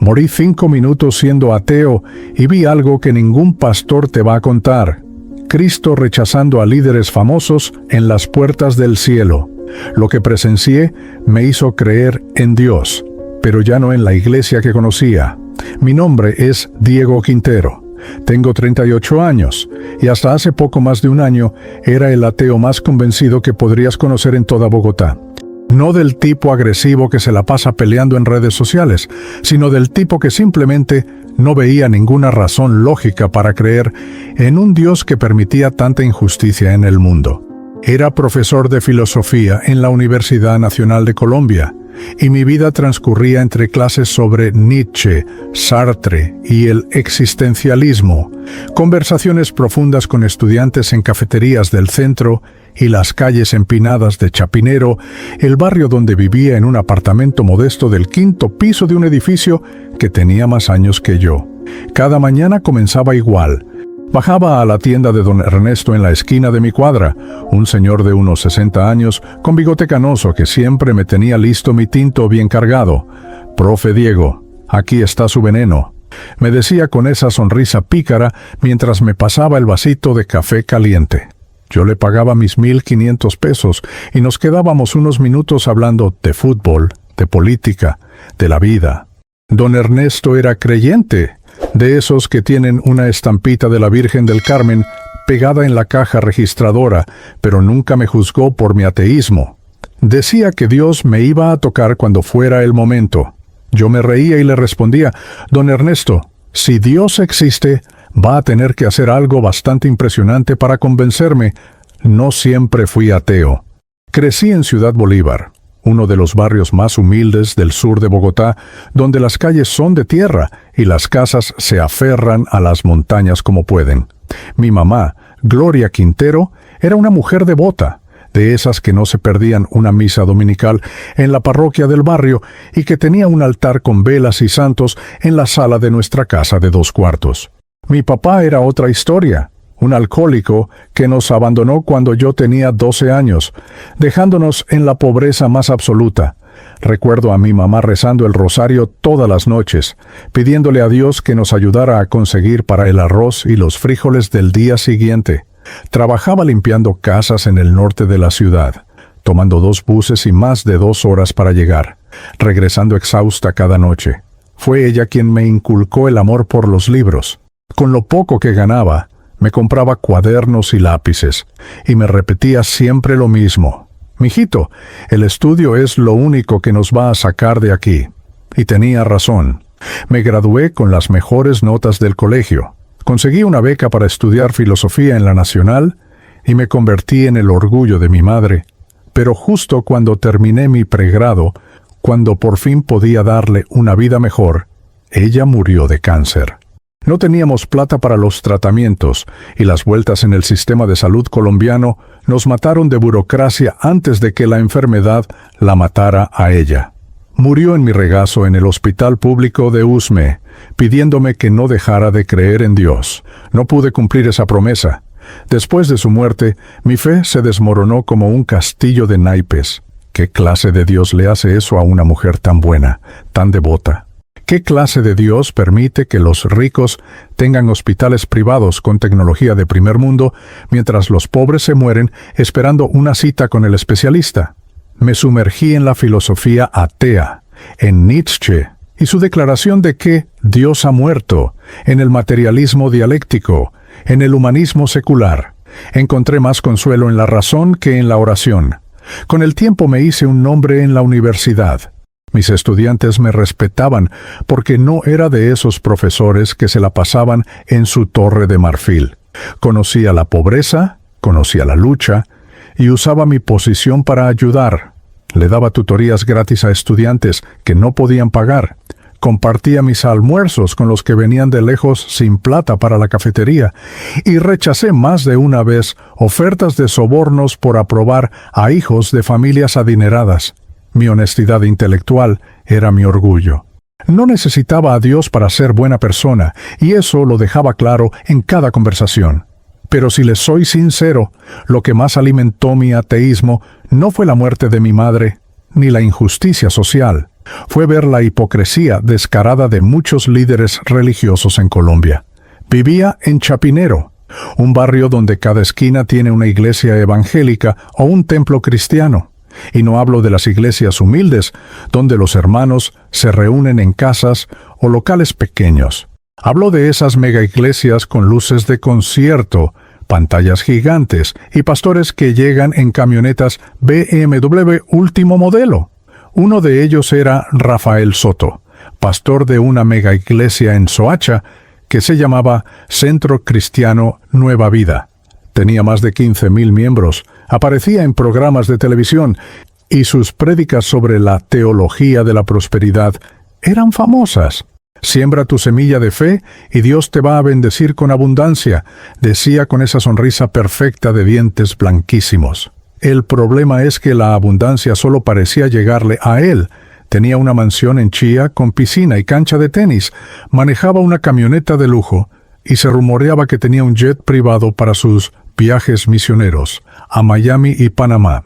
Morí 5 minutos siendo ateo y vi algo que ningún pastor te va a contar. Cristo rechazando a líderes famosos en las puertas del cielo. Lo que presencié me hizo creer en Dios, pero ya no en la iglesia que conocía. Mi nombre es Diego Quintero. Tengo 38 años y hasta hace poco más de un año era el ateo más convencido que podrías conocer en toda Bogotá. No del tipo agresivo que se la pasa peleando en redes sociales, sino del tipo que simplemente no veía ninguna razón lógica para creer en un Dios que permitía tanta injusticia en el mundo. Era profesor de filosofía en la Universidad Nacional de Colombia, y mi vida transcurría entre clases sobre Nietzsche, Sartre y el existencialismo, conversaciones profundas con estudiantes en cafeterías del centro y las calles empinadas de Chapinero, el barrio donde vivía en un apartamento modesto del 5º piso de un edificio que tenía más años que yo. Cada mañana comenzaba igual. Bajaba a la tienda de don Ernesto en la esquina de mi cuadra, un señor de unos 60 años con bigote canoso que siempre me tenía listo mi tinto bien cargado. «Profe Diego, aquí está su veneno», me decía con esa sonrisa pícara mientras me pasaba el vasito de café caliente. Yo le pagaba mis 1,500 pesos y nos quedábamos unos minutos hablando de fútbol, de política, de la vida. Don Ernesto era creyente, de esos que tienen una estampita de la Virgen del Carmen pegada en la caja registradora, pero nunca me juzgó por mi ateísmo. Decía que Dios me iba a tocar cuando fuera el momento. Yo me reía y le respondía: «Don Ernesto, si Dios existe, va a tener que hacer algo bastante impresionante para convencerme. No siempre fui ateo». Crecí en Ciudad Bolívar, uno de los barrios más humildes del sur de Bogotá, donde las calles son de tierra y las casas se aferran a las montañas como pueden. Mi mamá, Gloria Quintero, era una mujer devota, de esas que no se perdían una misa dominical en la parroquia del barrio y que tenía un altar con velas y santos en la sala de nuestra casa de 2 cuartos. Mi papá era otra historia, un alcohólico que nos abandonó cuando yo tenía 12 años, dejándonos en la pobreza más absoluta. Recuerdo a mi mamá rezando el rosario todas las noches, pidiéndole a Dios que nos ayudara a conseguir para el arroz y los frijoles del día siguiente. Trabajaba limpiando casas en el norte de la ciudad, tomando 2 buses y más de 2 horas para llegar, regresando exhausta cada noche. Fue ella quien me inculcó el amor por los libros. Con lo poco que ganaba, me compraba cuadernos y lápices, y me repetía siempre lo mismo: «Mijito, el estudio es lo único que nos va a sacar de aquí». Y tenía razón. Me gradué con las mejores notas del colegio. Conseguí una beca para estudiar filosofía en la Nacional y me convertí en el orgullo de mi madre. Pero justo cuando terminé mi pregrado, cuando por fin podía darle una vida mejor, ella murió de cáncer. No teníamos plata para los tratamientos y las vueltas en el sistema de salud colombiano nos mataron de burocracia antes de que la enfermedad la matara a ella. Murió en mi regazo en el hospital público de Usme, pidiéndome que no dejara de creer en Dios. No pude cumplir esa promesa. Después de su muerte, mi fe se desmoronó como un castillo de naipes. ¿Qué clase de Dios le hace eso a una mujer tan buena, tan devota? ¿Qué clase de Dios permite que los ricos tengan hospitales privados con tecnología de primer mundo, mientras los pobres se mueren esperando una cita con el especialista? Me sumergí en la filosofía atea, en Nietzsche y su declaración de que Dios ha muerto, en el materialismo dialéctico, en el humanismo secular. Encontré más consuelo en la razón que en la oración. Con el tiempo me hice un nombre en la universidad. Mis estudiantes me respetaban porque no era de esos profesores que se la pasaban en su torre de marfil. Conocía la pobreza, conocía la lucha y usaba mi posición para ayudar. Le daba tutorías gratis a estudiantes que no podían pagar. Compartía mis almuerzos con los que venían de lejos sin plata para la cafetería y rechacé más de una vez ofertas de sobornos por aprobar a hijos de familias adineradas. Mi honestidad intelectual era mi orgullo. No necesitaba a Dios para ser buena persona, y eso lo dejaba claro en cada conversación. Pero si les soy sincero, lo que más alimentó mi ateísmo no fue la muerte de mi madre, ni la injusticia social. fue ver la hipocresía descarada de muchos líderes religiosos en Colombia. Vivía en Chapinero, un barrio donde cada esquina tiene una iglesia evangélica o un templo cristiano. Y no hablo de las iglesias humildes, donde los hermanos se reúnen en casas o locales pequeños. Hablo de esas mega iglesias con luces de concierto, pantallas gigantes y pastores que llegan en camionetas BMW último modelo. Uno de ellos era Rafael Soto, pastor de una mega iglesia en Soacha que se llamaba Centro Cristiano Nueva Vida. Tenía más de 15,000 miembros, aparecía en programas de televisión y sus prédicas sobre la teología de la prosperidad eran famosas. Siembra tu semilla de fe y Dios te va a bendecir con abundancia, decía con esa sonrisa perfecta de dientes blanquísimos. El problema es que la abundancia solo parecía llegarle a él. Tenía una mansión en Chía con piscina y cancha de tenis, manejaba una camioneta de lujo y se rumoreaba que tenía un jet privado para sus viajes misioneros a Miami y Panamá.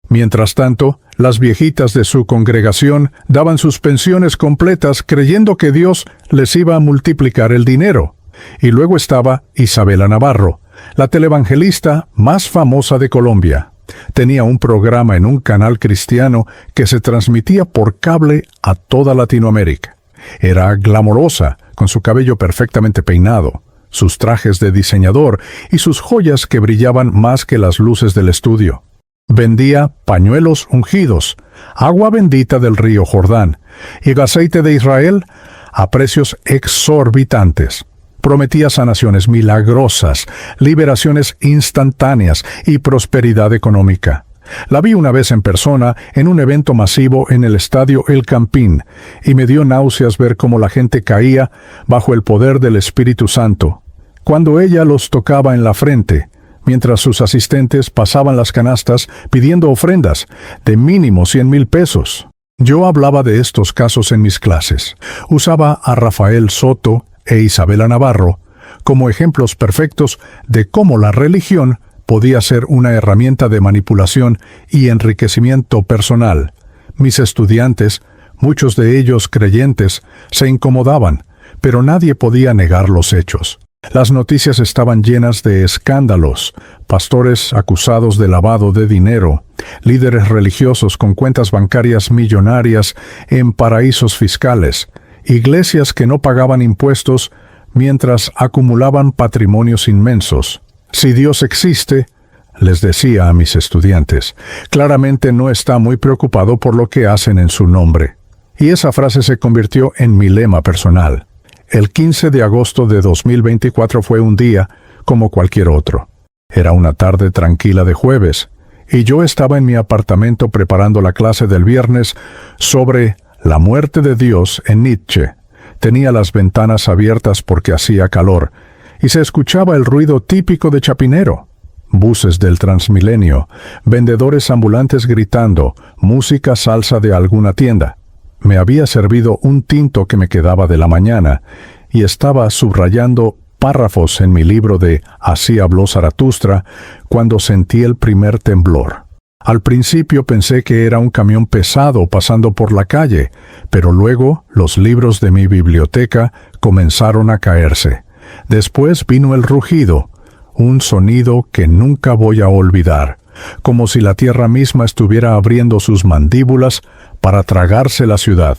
Mientras tanto, las viejitas de su congregación daban sus pensiones completas creyendo que Dios les iba a multiplicar el dinero. Y luego estaba Isabela Navarro, la televangelista más famosa de Colombia. Tenía un programa en un canal cristiano que se transmitía por cable a toda Latinoamérica. Era glamorosa, con su cabello perfectamente peinado, sus trajes de diseñador y sus joyas que brillaban más que las luces del estudio. Vendía pañuelos ungidos, agua bendita del río Jordán y el aceite de Israel a precios exorbitantes. Prometía sanaciones milagrosas, liberaciones instantáneas y prosperidad económica. La vi una vez en persona en un evento masivo en el estadio El Campín y me dio náuseas ver cómo la gente caía bajo el poder del Espíritu Santo. Cuando ella los tocaba en la frente, mientras sus asistentes pasaban las canastas pidiendo ofrendas de mínimo 100,000 pesos. Yo hablaba de estos casos en mis clases. Usaba a Rafael Soto e Isabela Navarro como ejemplos perfectos de cómo la religión podía ser una herramienta de manipulación y enriquecimiento personal. Mis estudiantes, muchos de ellos creyentes, se incomodaban, pero nadie podía negar los hechos. Las noticias estaban llenas de escándalos, pastores acusados de lavado de dinero, líderes religiosos con cuentas bancarias millonarias en paraísos fiscales, iglesias que no pagaban impuestos mientras acumulaban patrimonios inmensos. Si Dios existe, les decía a mis estudiantes, claramente no está muy preocupado por lo que hacen en su nombre. Y esa frase se convirtió en mi lema personal. El 15 de agosto de 2024 fue un día como cualquier otro. Era una tarde tranquila de jueves, y yo estaba en mi apartamento preparando la clase del viernes sobre la muerte de Dios en Nietzsche. Tenía las ventanas abiertas porque hacía calor, y se escuchaba el ruido típico de Chapinero. Buses del Transmilenio, vendedores ambulantes gritando, música salsa de alguna tienda. Me había servido un tinto que me quedaba de la mañana, y estaba subrayando párrafos en mi libro de Así habló Zaratustra, cuando sentí el primer temblor. Al principio pensé que era un camión pesado pasando por la calle, pero luego los libros de mi biblioteca comenzaron a caerse. Después vino el rugido, un sonido que nunca voy a olvidar, como si la tierra misma estuviera abriendo sus mandíbulas para tragarse la ciudad.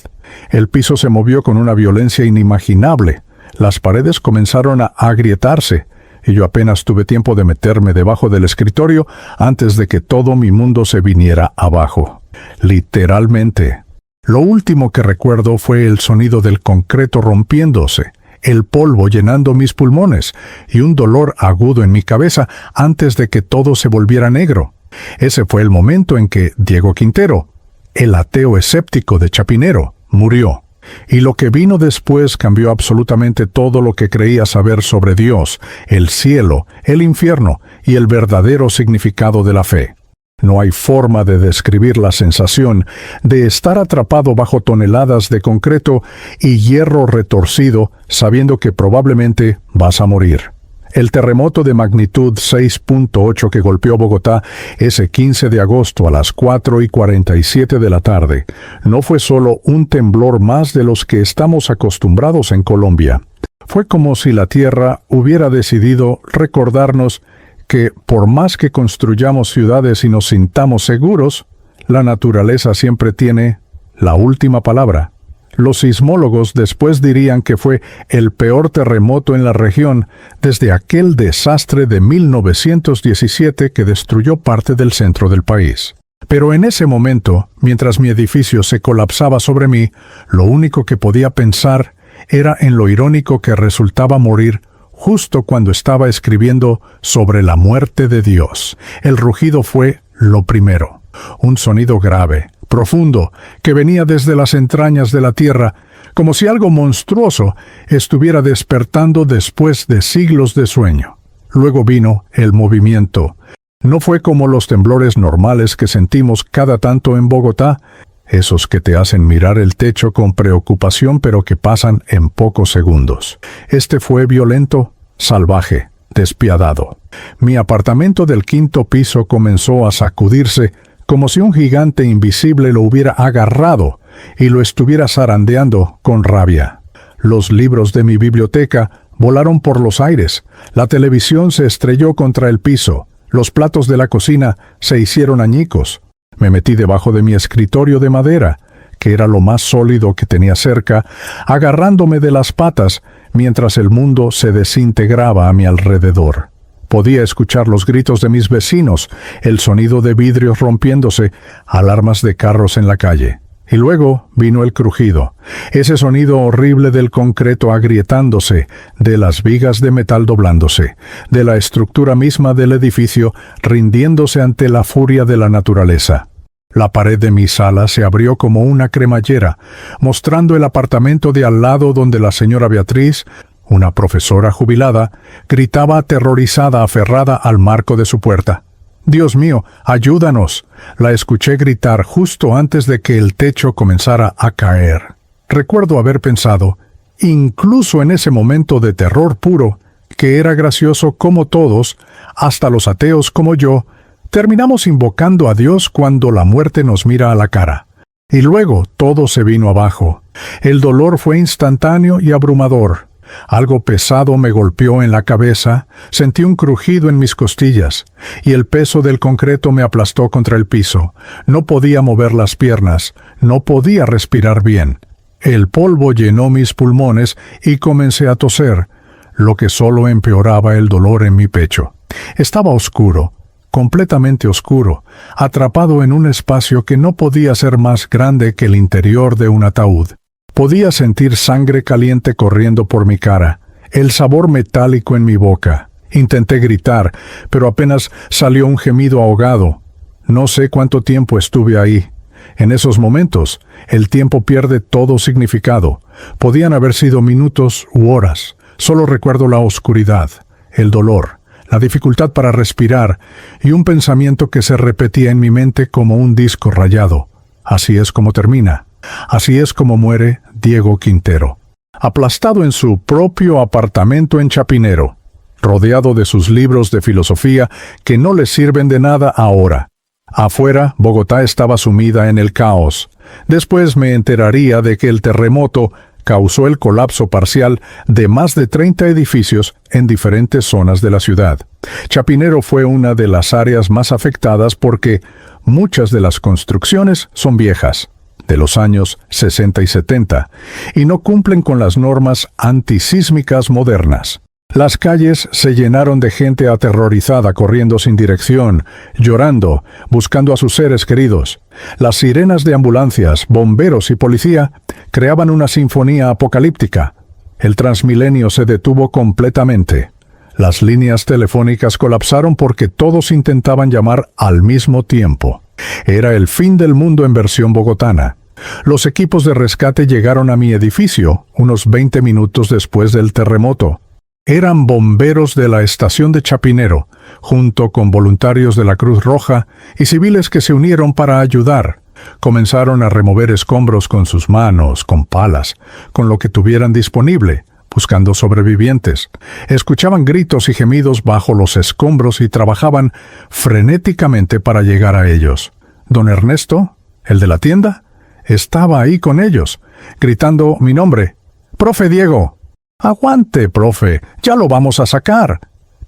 El piso se movió con una violencia inimaginable. Las paredes comenzaron a agrietarse, y yo apenas tuve tiempo de meterme debajo del escritorio antes de que todo mi mundo se viniera abajo. Literalmente. Lo último que recuerdo fue el sonido del concreto rompiéndose, el polvo llenando mis pulmones y un dolor agudo en mi cabeza antes de que todo se volviera negro. Ese fue el momento en que Diego Quintero, el ateo escéptico de Chapinero, murió. Y lo que vino después cambió absolutamente todo lo que creía saber sobre Dios, el cielo, el infierno y el verdadero significado de la fe. No hay forma de describir la sensación de estar atrapado bajo toneladas de concreto y hierro retorcido sabiendo que probablemente vas a morir. El terremoto de magnitud 6.8 que golpeó Bogotá ese 15 de agosto a las 4:47 de la tarde no fue solo un temblor más de los que estamos acostumbrados en Colombia. Fue como si la tierra hubiera decidido recordarnos que por más que construyamos ciudades y nos sintamos seguros, la naturaleza siempre tiene la última palabra. Los sismólogos después dirían que fue el peor terremoto en la región desde aquel desastre de 1917 que destruyó parte del centro del país. Pero en ese momento, mientras mi edificio se colapsaba sobre mí, lo único que podía pensar era en lo irónico que resultaba morir justo cuando estaba escribiendo sobre la muerte de Dios. El rugido fue lo primero, un sonido grave, profundo, que venía desde las entrañas de la tierra, como si algo monstruoso estuviera despertando después de siglos de sueño. Luego vino el movimiento. No fue como los temblores normales que sentimos cada tanto en Bogotá, esos que te hacen mirar el techo con preocupación pero que pasan en pocos segundos. Este fue violento, salvaje, despiadado. Mi apartamento del 5º piso comenzó a sacudirse como si un gigante invisible lo hubiera agarrado y lo estuviera zarandeando con rabia. Los libros de mi biblioteca volaron por los aires, la televisión se estrelló contra el piso, los platos de la cocina se hicieron añicos. Me metí debajo de mi escritorio de madera, que era lo más sólido que tenía cerca, agarrándome de las patas mientras el mundo se desintegraba a mi alrededor. Podía escuchar los gritos de mis vecinos, el sonido de vidrios rompiéndose, alarmas de carros en la calle. Y luego vino el crujido, ese sonido horrible del concreto agrietándose, de las vigas de metal doblándose, de la estructura misma del edificio rindiéndose ante la furia de la naturaleza. La pared de mi sala se abrió como una cremallera, mostrando el apartamento de al lado donde la señora Beatriz, una profesora jubilada, gritaba aterrorizada aferrada al marco de su puerta. «Dios mío, ayúdanos», la escuché gritar justo antes de que el techo comenzara a caer. Recuerdo haber pensado, incluso en ese momento de terror puro, que era gracioso cómo todos, hasta los ateos como yo, terminamos invocando a Dios cuando la muerte nos mira a la cara. Y luego todo se vino abajo. El dolor fue instantáneo y abrumador. Algo pesado me golpeó en la cabeza, sentí un crujido en mis costillas, y el peso del concreto me aplastó contra el piso. No podía mover las piernas, no podía respirar bien. El polvo llenó mis pulmones y comencé a toser, lo que solo empeoraba el dolor en mi pecho. Estaba oscuro, completamente oscuro, atrapado en un espacio que no podía ser más grande que el interior de un ataúd. Podía sentir sangre caliente corriendo por mi cara, el sabor metálico en mi boca. Intenté gritar, pero apenas salió un gemido ahogado. No sé cuánto tiempo estuve ahí. En esos momentos, el tiempo pierde todo significado. Podían haber sido minutos u horas. Solo recuerdo la oscuridad, el dolor, la dificultad para respirar y un pensamiento que se repetía en mi mente como un disco rayado. Así es como termina. Así es como muere Diego Quintero, aplastado en su propio apartamento en Chapinero, rodeado de sus libros de filosofía que no le sirven de nada ahora. Afuera, Bogotá estaba sumida en el caos. Después me enteraría de que el terremoto causó el colapso parcial de más de 30 edificios en diferentes zonas de la ciudad. Chapinero fue una de las áreas más afectadas porque muchas de las construcciones son viejas, de los años 60 y 70, y no cumplen con las normas antisísmicas modernas. Las calles se llenaron de gente aterrorizada corriendo sin dirección, llorando, buscando a sus seres queridos. Las sirenas de ambulancias, bomberos y policía creaban una sinfonía apocalíptica. El Transmilenio se detuvo completamente. Las líneas telefónicas colapsaron porque todos intentaban llamar al mismo tiempo. Era el fin del mundo en versión bogotana. Los equipos de rescate llegaron a mi edificio unos 20 minutos después del terremoto. Eran bomberos de la estación de Chapinero, junto con voluntarios de la Cruz Roja y civiles que se unieron para ayudar. Comenzaron a remover escombros con sus manos, con palas, con lo que tuvieran disponible. buscando sobrevivientes. Escuchaban gritos y gemidos bajo los escombros y trabajaban frenéticamente para llegar a ellos. Don Ernesto, el de la tienda, estaba ahí con ellos, gritando mi nombre. «¡Profe Diego!». «Aguante, profe, ya lo vamos a sacar».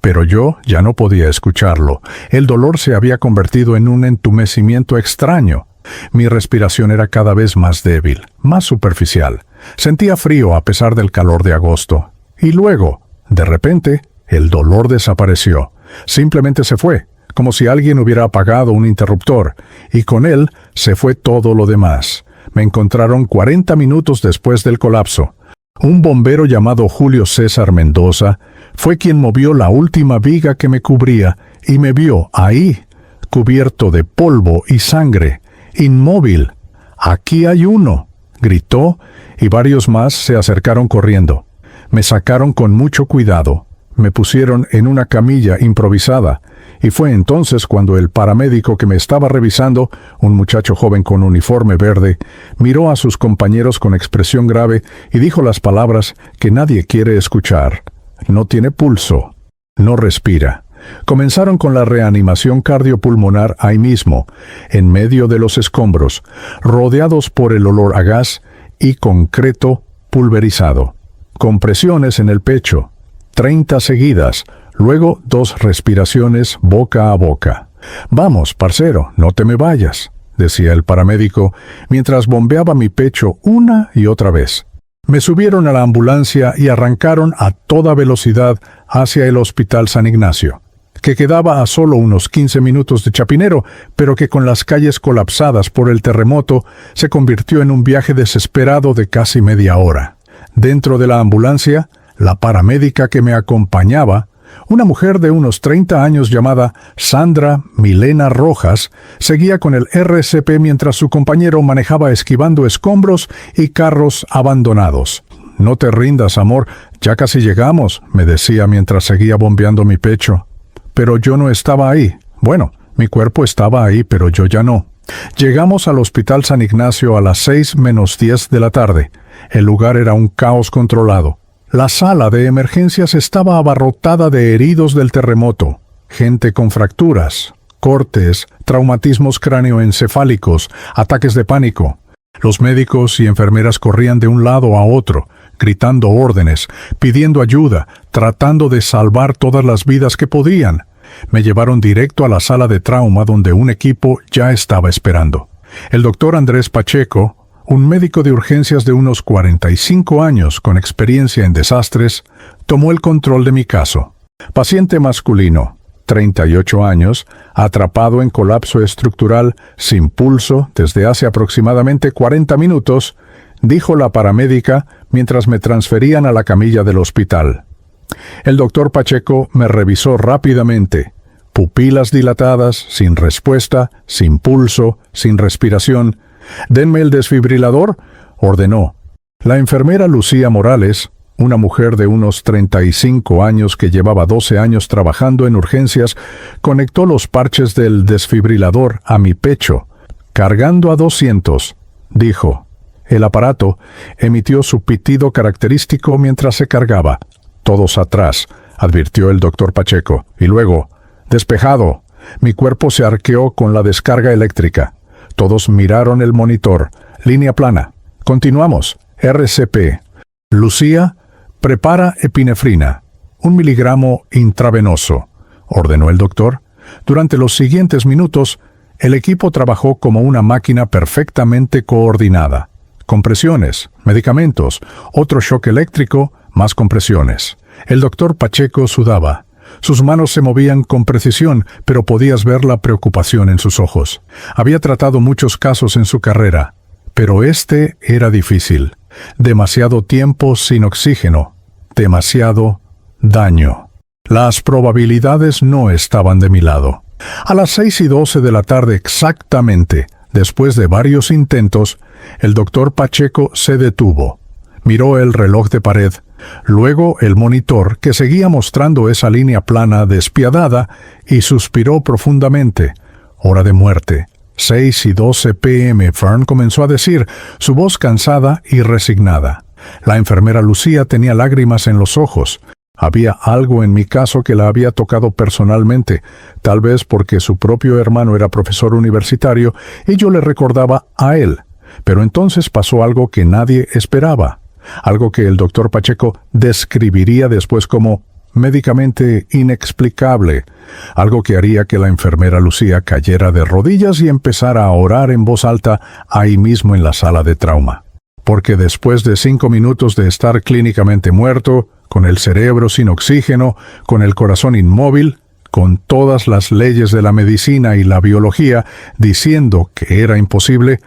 Pero yo ya no podía escucharlo. El dolor se había convertido en un entumecimiento extraño. Mi respiración era cada vez más débil, más superficial. Sentía frío a pesar del calor de agosto. Y luego, de repente, el dolor desapareció. Simplemente se fue, como si alguien hubiera apagado un interruptor, y con él se fue todo lo demás. Me encontraron 40 minutos después del colapso. Un bombero llamado Julio César Mendoza fue quien movió la última viga que me cubría y me vio ahí, cubierto de polvo y sangre, inmóvil. «Aquí hay uno», gritó, y varios más se acercaron corriendo. Me sacaron con mucho cuidado, me pusieron en una camilla improvisada, y fue entonces cuando el paramédico que me estaba revisando, un muchacho joven con uniforme verde, miró a sus compañeros con expresión grave y dijo las palabras que nadie quiere escuchar. «No tiene pulso, no respira». Comenzaron con la reanimación cardiopulmonar ahí mismo, en medio de los escombros, rodeados por el olor a gas y concreto pulverizado. Compresiones en el pecho, 30 seguidas, luego 2 respiraciones boca a boca. «Vamos, parcero, no te me vayas», decía el paramédico, mientras bombeaba mi pecho una y otra vez. Me subieron a la ambulancia y arrancaron a toda velocidad hacia el Hospital San Ignacio, que quedaba a solo unos 15 minutos de Chapinero, pero que con las calles colapsadas por el terremoto se convirtió en un viaje desesperado de casi media hora. Dentro de la ambulancia, la paramédica que me acompañaba, una mujer de unos 30 años llamada Sandra Milena Rojas, seguía con el RCP mientras su compañero manejaba esquivando escombros y carros abandonados. «No te rindas, amor, ya casi llegamos», me decía mientras seguía bombeando mi pecho. Pero yo no estaba ahí. Bueno, mi cuerpo estaba ahí, pero yo ya no. Llegamos al Hospital San Ignacio a las 6 menos 10 de la tarde. El lugar era un caos controlado. La sala de emergencias estaba abarrotada de heridos del terremoto, gente con fracturas, cortes, traumatismos cráneoencefálicos, ataques de pánico. Los médicos y enfermeras corrían de un lado a otro, gritando órdenes, pidiendo ayuda, tratando de salvar todas las vidas que podían. Me llevaron directo a la sala de trauma donde un equipo ya estaba esperando. El doctor Andrés Pacheco, un médico de urgencias de unos 45 años con experiencia en desastres, tomó el control de mi caso. Paciente masculino, 38 años, atrapado en colapso estructural, sin pulso desde hace aproximadamente 40 minutos, dijo la paramédica mientras me transferían a la camilla del hospital. El doctor Pacheco me revisó rápidamente. Pupilas dilatadas, sin respuesta, sin pulso, sin respiración. «Denme el desfibrilador», ordenó. La enfermera Lucía Morales, una mujer de unos 35 años que llevaba 12 años trabajando en urgencias, conectó los parches del desfibrilador a mi pecho. «Cargando a 200», dijo. El aparato emitió su pitido característico mientras se cargaba. «Todos atrás», advirtió el doctor Pacheco, y luego, «despejado». Mi cuerpo se arqueó con la descarga eléctrica. Todos miraron el monitor. «Línea plana. Continuamos. RCP. Lucía, prepara epinefrina. 1 miligramo intravenoso», ordenó el doctor. Durante los siguientes minutos, el equipo trabajó como una máquina perfectamente coordinada. Compresiones, medicamentos, otro shock eléctrico, más compresiones. El doctor Pacheco sudaba. Sus manos se movían con precisión, pero podías ver la preocupación en sus ojos. Había tratado muchos casos en su carrera, pero este era difícil. Demasiado tiempo sin oxígeno. Demasiado daño. Las probabilidades no estaban de mi lado. A las 6:12 de la tarde exactamente, después de varios intentos, el doctor Pacheco se detuvo. Miró el reloj de pared, luego el monitor que seguía mostrando esa línea plana despiadada y suspiró profundamente. «Hora de muerte. 6:12 p.m. Fern comenzó a decir, su voz cansada y resignada. La enfermera Lucía tenía lágrimas en los ojos. Había algo en mi caso que la había tocado personalmente, tal vez porque su propio hermano era profesor universitario y yo le recordaba a él. Pero entonces pasó algo que nadie esperaba, algo que el doctor Pacheco describiría después como médicamente inexplicable, algo que haría que la enfermera Lucía cayera de rodillas y empezara a orar en voz alta ahí mismo en la sala de trauma. Porque después de 5 minutos de estar clínicamente muerto, con el cerebro sin oxígeno, con el corazón inmóvil, con todas las leyes de la medicina y la biología diciendo que era imposible,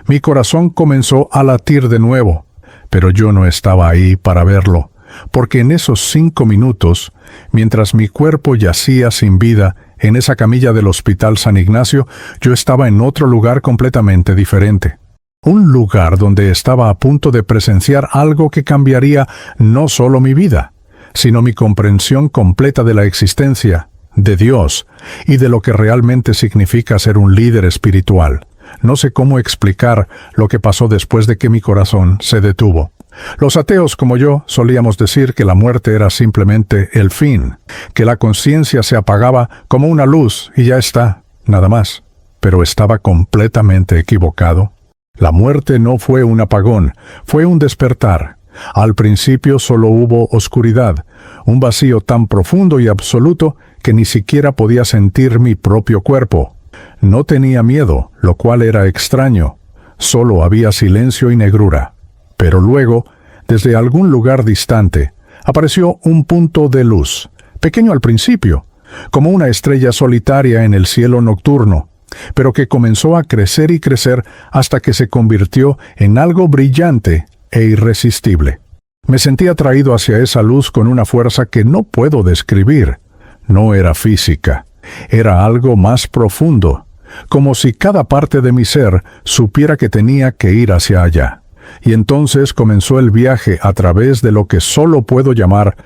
mi corazón comenzó a latir de nuevo. Pero yo no estaba ahí para verlo, porque en esos 5 minutos, mientras mi cuerpo yacía sin vida en esa camilla del Hospital San Ignacio, yo estaba en otro lugar completamente diferente. Un lugar donde estaba a punto de presenciar algo que cambiaría no solo mi vida, sino mi comprensión completa de la existencia, de Dios, y de lo que realmente significa ser un líder espiritual. No sé cómo explicar lo que pasó después de que mi corazón se detuvo. Los ateos como yo solíamos decir que la muerte era simplemente el fin, que la conciencia se apagaba como una luz y ya está, nada más. Pero estaba completamente equivocado. La muerte no fue un apagón, fue un despertar. Al principio solo hubo oscuridad, un vacío tan profundo y absoluto que ni siquiera podía sentir mi propio cuerpo. No tenía miedo, lo cual era extraño. Solo había silencio y negrura. Pero luego, desde algún lugar distante, apareció un punto de luz, pequeño al principio, como una estrella solitaria en el cielo nocturno, pero que comenzó a crecer y crecer hasta que se convirtió en algo brillante e irresistible. Me sentí atraído hacia esa luz con una fuerza que no puedo describir. No era física, era algo más profundo, como si cada parte de mi ser supiera que tenía que ir hacia allá. Y entonces comenzó el viaje a través de lo que solo puedo llamar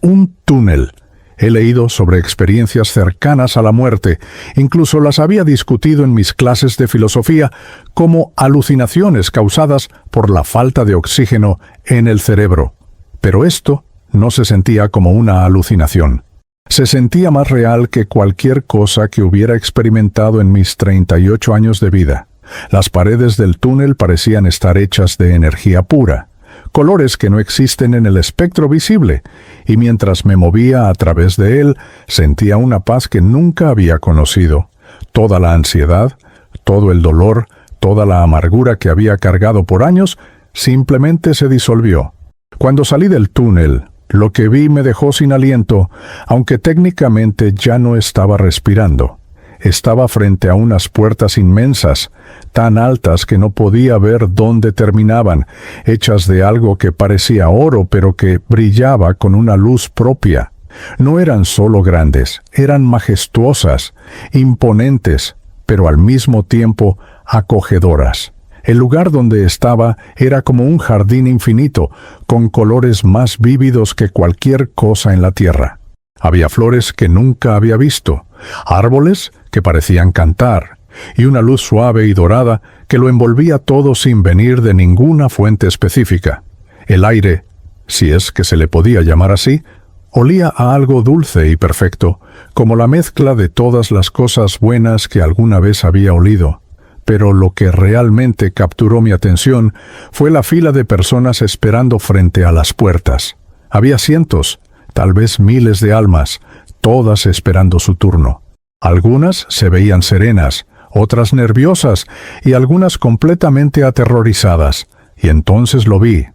un túnel. He leído sobre experiencias cercanas a la muerte, incluso las había discutido en mis clases de filosofía como alucinaciones causadas por la falta de oxígeno en el cerebro. Pero esto no se sentía como una alucinación. Se sentía más real que cualquier cosa que hubiera experimentado en mis 38 años de vida. Las paredes del túnel parecían estar hechas de energía pura, colores que no existen en el espectro visible, y mientras me movía a través de él, sentía una paz que nunca había conocido. Toda la ansiedad, todo el dolor, toda la amargura que había cargado por años, simplemente se disolvió. Cuando salí del túnel, lo que vi me dejó sin aliento, aunque técnicamente ya no estaba respirando. Estaba frente a unas puertas inmensas, tan altas que no podía ver dónde terminaban, hechas de algo que parecía oro pero que brillaba con una luz propia. No eran solo grandes, eran majestuosas, imponentes, pero al mismo tiempo acogedoras. El lugar donde estaba era como un jardín infinito, con colores más vívidos que cualquier cosa en la tierra. Había flores que nunca había visto, árboles que parecían cantar, y una luz suave y dorada que lo envolvía todo sin venir de ninguna fuente específica. El aire, si es que se le podía llamar así, olía a algo dulce y perfecto, como la mezcla de todas las cosas buenas que alguna vez había olido. Pero lo que realmente capturó mi atención fue la fila de personas esperando frente a las puertas. Había cientos, tal vez miles de almas, todas esperando su turno. Algunas se veían serenas, otras nerviosas y algunas completamente aterrorizadas. Y entonces lo vi.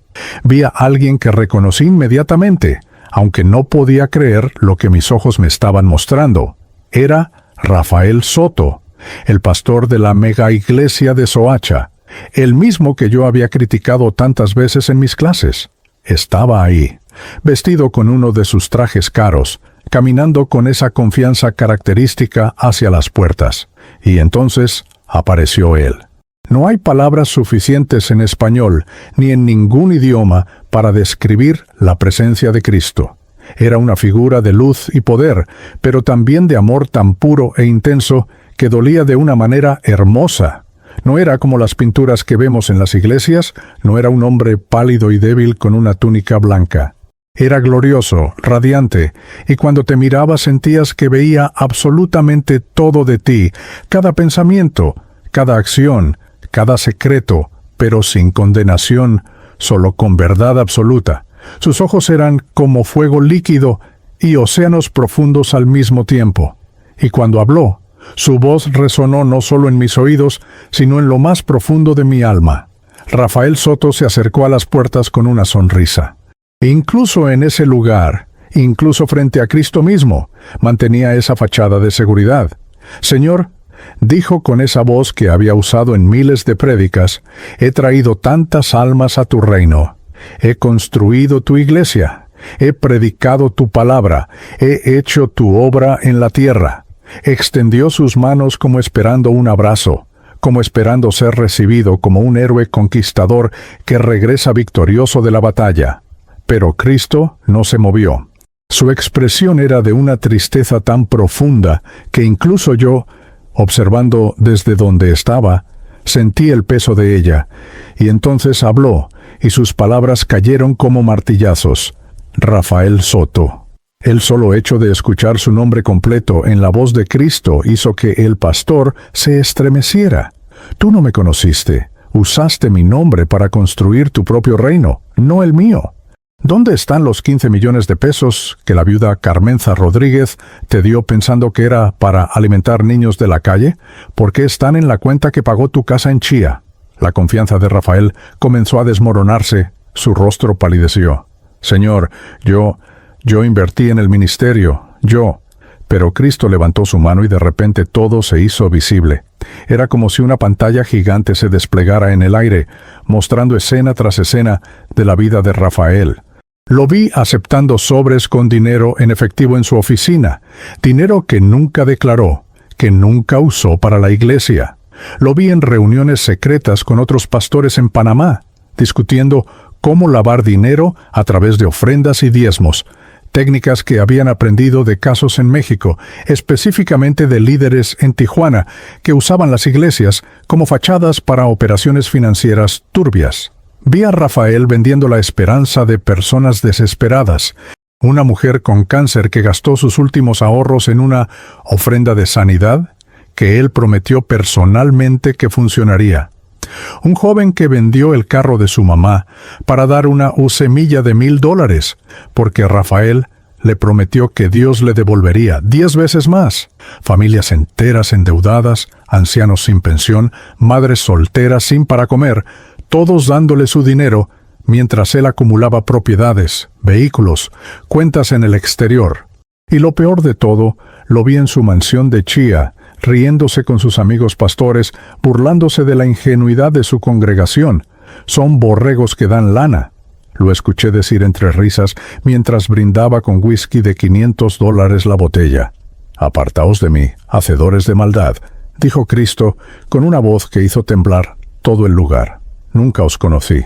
Vi a alguien que reconocí inmediatamente, aunque no podía creer lo que mis ojos me estaban mostrando. Era Rafael Soto, el pastor de la mega iglesia de Soacha, el mismo que yo había criticado tantas veces en mis clases. Estaba ahí, vestido con uno de sus trajes caros, caminando con esa confianza característica hacia las puertas. Y entonces apareció él. No hay palabras suficientes en español ni en ningún idioma para describir la presencia de Cristo. Era una figura de luz y poder, pero también de amor tan puro e intenso que dolía de una manera hermosa. No era como las pinturas que vemos en las iglesias, no era un hombre pálido y débil con una túnica blanca. Era glorioso, radiante, y cuando te miraba sentías que veía absolutamente todo de ti, cada pensamiento, cada acción, cada secreto, pero sin condenación, solo con verdad absoluta. Sus ojos eran como fuego líquido y océanos profundos al mismo tiempo. Y cuando habló, su voz resonó no solo en mis oídos, sino en lo más profundo de mi alma. Rafael Soto se acercó a las puertas con una sonrisa. Incluso en ese lugar, incluso frente a Cristo mismo, mantenía esa fachada de seguridad. Señor, dijo con esa voz que había usado en miles de prédicas, he traído tantas almas a tu reino. He construido tu iglesia. He predicado tu palabra. He hecho tu obra en la tierra. Extendió sus manos como esperando un abrazo, como esperando ser recibido como un héroe conquistador que regresa victorioso de la batalla. Pero Cristo no se movió. Su expresión era de una tristeza tan profunda que incluso yo, observando desde donde estaba, sentí el peso de ella, y entonces habló, y sus palabras cayeron como martillazos. Rafael Soto. El solo hecho de escuchar su nombre completo en la voz de Cristo hizo que el pastor se estremeciera. Tú no me conociste. Usaste mi nombre para construir tu propio reino, no el mío. ¿Dónde están los 15 millones de pesos que la viuda Carmenza Rodríguez te dio pensando que era para alimentar niños de la calle? ¿Por qué están en la cuenta que pagó tu casa en Chía? La confianza de Rafael comenzó a desmoronarse. Su rostro palideció. Señor, yo invertí en el ministerio, Pero Cristo levantó su mano y de repente todo se hizo visible. Era como si una pantalla gigante se desplegara en el aire, mostrando escena tras escena de la vida de Rafael. Lo vi aceptando sobres con dinero en efectivo en su oficina, dinero que nunca declaró, que nunca usó para la iglesia. Lo vi en reuniones secretas con otros pastores en Panamá, discutiendo cómo lavar dinero a través de ofrendas y diezmos, técnicas que habían aprendido de casos en México, específicamente de líderes en Tijuana, que usaban las iglesias como fachadas para operaciones financieras turbias. Vi a Rafael vendiendo la esperanza de personas desesperadas, una mujer con cáncer que gastó sus últimos ahorros en una ofrenda de sanidad que él prometió personalmente que funcionaría. Un joven que vendió el carro de su mamá para dar una semilla de $1,000, porque Rafael le prometió que Dios le devolvería 10 veces más. Familias enteras endeudadas, ancianos sin pensión, madres solteras sin para comer, todos dándole su dinero, mientras él acumulaba propiedades, vehículos, cuentas en el exterior. Y lo peor de todo, lo vi en su mansión de Chía, riéndose con sus amigos pastores, burlándose de la ingenuidad de su congregación. Son borregos que dan lana. Lo escuché decir entre risas mientras brindaba con whisky de $500 la botella. Apartaos de mí, hacedores de maldad, dijo Cristo con una voz que hizo temblar todo el lugar. Nunca os conocí.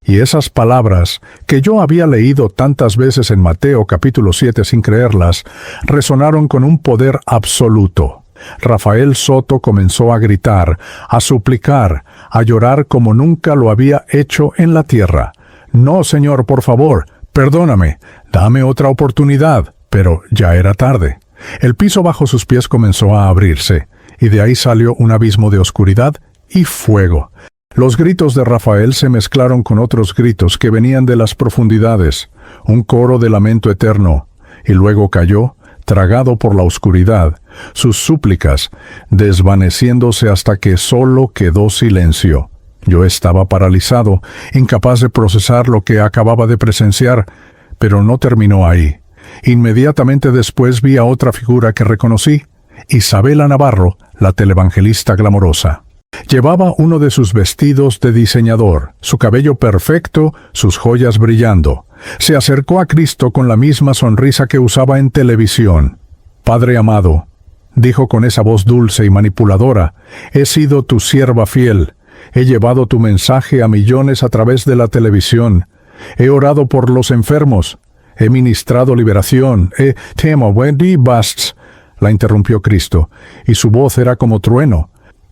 Y esas palabras, que yo había leído tantas veces en Mateo capítulo 7 sin creerlas, resonaron con un poder absoluto. Rafael Soto comenzó a gritar, a suplicar, a llorar como nunca lo había hecho en la tierra. No, Señor, por favor, perdóname, dame otra oportunidad. Pero ya era tarde. El piso bajo sus pies comenzó a abrirse, y de ahí salió un abismo de oscuridad y fuego. Los gritos de Rafael se mezclaron con otros gritos que venían de las profundidades, un coro de lamento eterno, y luego cayó, tragado por la oscuridad, sus súplicas, desvaneciéndose hasta que solo quedó silencio. Yo estaba paralizado, incapaz de procesar lo que acababa de presenciar, pero no terminó ahí. Inmediatamente después vi a otra figura que reconocí, Isabela Navarro, la televangelista glamorosa. Llevaba uno de sus vestidos de diseñador, su cabello perfecto, sus joyas brillando. Se acercó a Cristo con la misma sonrisa que usaba en televisión. Padre amado, dijo con esa voz dulce y manipuladora, he sido tu sierva fiel. He llevado tu mensaje a millones a través de la televisión. He orado por los enfermos. He ministrado liberación. La interrumpió Cristo, y su voz era como trueno.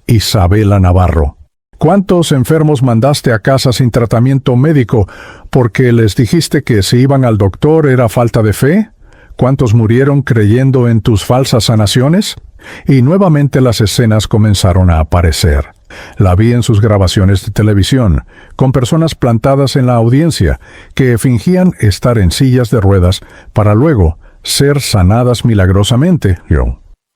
Isabela Navarro. ¿Cuántos enfermos mandaste a casa sin tratamiento médico porque les dijiste que si iban al doctor era falta de fe? ¿Cuántos murieron creyendo en tus falsas sanaciones? Y nuevamente las escenas comenzaron a aparecer. La vi en sus grabaciones de televisión, con personas plantadas en la audiencia que fingían estar en sillas de ruedas para luego ser sanadas milagrosamente.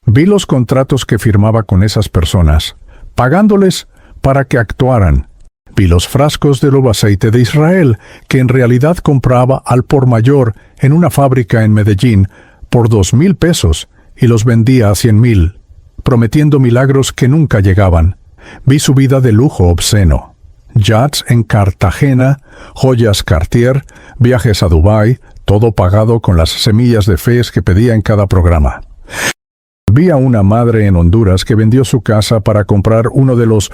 Vi los contratos que firmaba con esas personas, pagándoles para que actuaran. Vi los frascos del aceite de Israel, que en realidad compraba al por mayor en una fábrica en Medellín por 2,000 pesos y los vendía a 100,000, prometiendo milagros que nunca llegaban. Vi su vida de lujo obsceno. Yachts en Cartagena, joyas Cartier, viajes a Dubái, todo pagado con las semillas de fe que pedía en cada programa. Vi a una madre en Honduras que vendió su casa para comprar uno de los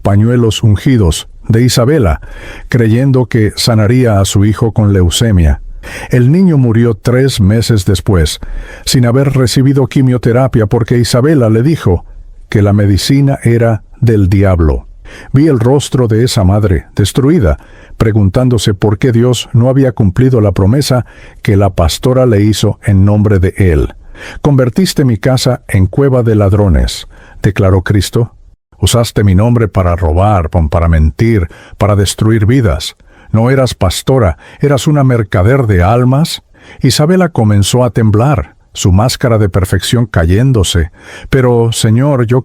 pañuelos ungidos de Isabela, creyendo que sanaría a su hijo con leucemia. El niño murió 3 meses después, sin haber recibido quimioterapia porque Isabela le dijo que la medicina era del diablo. Vi el rostro de esa madre, destruida, preguntándose por qué Dios no había cumplido la promesa que la pastora le hizo en nombre de él. «Convertiste mi casa en cueva de ladrones», declaró Cristo. «Usaste mi nombre para robar, para mentir, para destruir vidas. No eras pastora, eras una mercader de almas». Isabela comenzó a temblar, su máscara de perfección cayéndose. «Pero, Señor, yo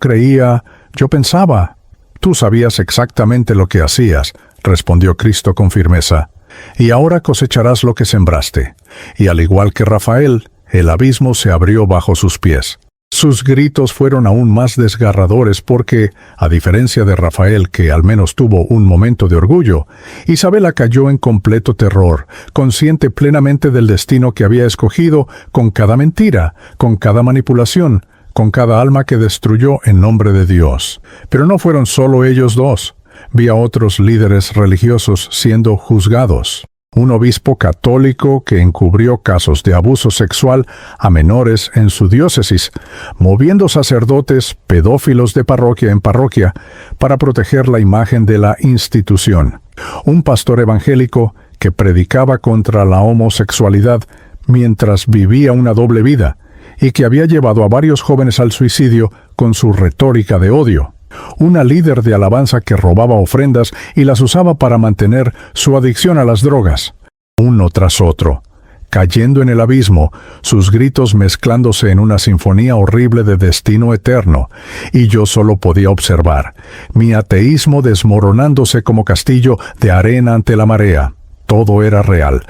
pensaba». «Tú sabías exactamente lo que hacías», respondió Cristo con firmeza. «Y ahora cosecharás lo que sembraste». Y al igual que Rafael, el abismo se abrió bajo sus pies. Sus gritos fueron aún más desgarradores porque, a diferencia de Rafael, que al menos tuvo un momento de orgullo, Isabela cayó en completo terror, consciente plenamente del destino que había escogido con cada mentira, con cada manipulación, con cada alma que destruyó en nombre de Dios. Pero no fueron solo ellos dos. Vi a otros líderes religiosos siendo juzgados. Un obispo católico que encubrió casos de abuso sexual a menores en su diócesis, moviendo sacerdotes pedófilos de parroquia en parroquia para proteger la imagen de la institución. Un pastor evangélico que predicaba contra la homosexualidad mientras vivía una doble vida y que había llevado a varios jóvenes al suicidio con su retórica de odio. Una líder de alabanza que robaba ofrendas y las usaba para mantener su adicción a las drogas. Uno tras otro, cayendo en el abismo, sus gritos mezclándose en una sinfonía horrible de destino eterno, y yo solo podía observar, mi ateísmo desmoronándose como castillo de arena ante la marea. Todo era real.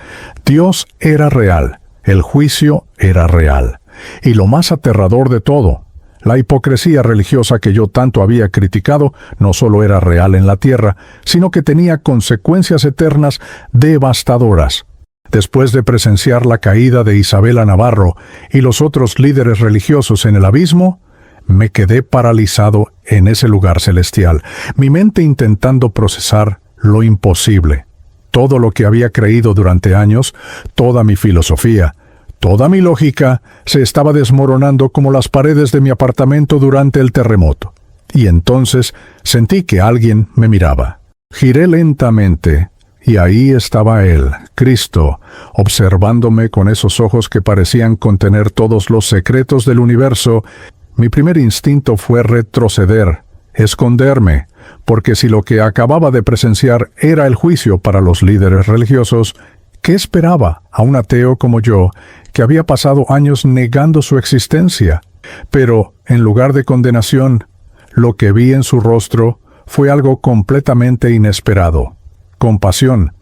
Dios era real. El juicio era real. Y lo más aterrador de todo, la hipocresía religiosa que yo tanto había criticado no solo era real en la tierra, sino que tenía consecuencias eternas devastadoras. Después de presenciar la caída de Isabela Navarro y los otros líderes religiosos en el abismo, me quedé paralizado en ese lugar celestial, mi mente intentando procesar lo imposible. Todo lo que había creído durante años, toda mi filosofía, toda mi lógica se estaba desmoronando como las paredes de mi apartamento durante el terremoto. Y entonces sentí que alguien me miraba. Giré lentamente, y ahí estaba él, Cristo, observándome con esos ojos que parecían contener todos los secretos del universo. Mi primer instinto fue retroceder, esconderme, porque si lo que acababa de presenciar era el juicio para los líderes religiosos, ¿qué esperaba a un ateo como yo, que había pasado años negando su existencia? Pero, en lugar de condenación, lo que vi en su rostro fue algo completamente inesperado. Compasión,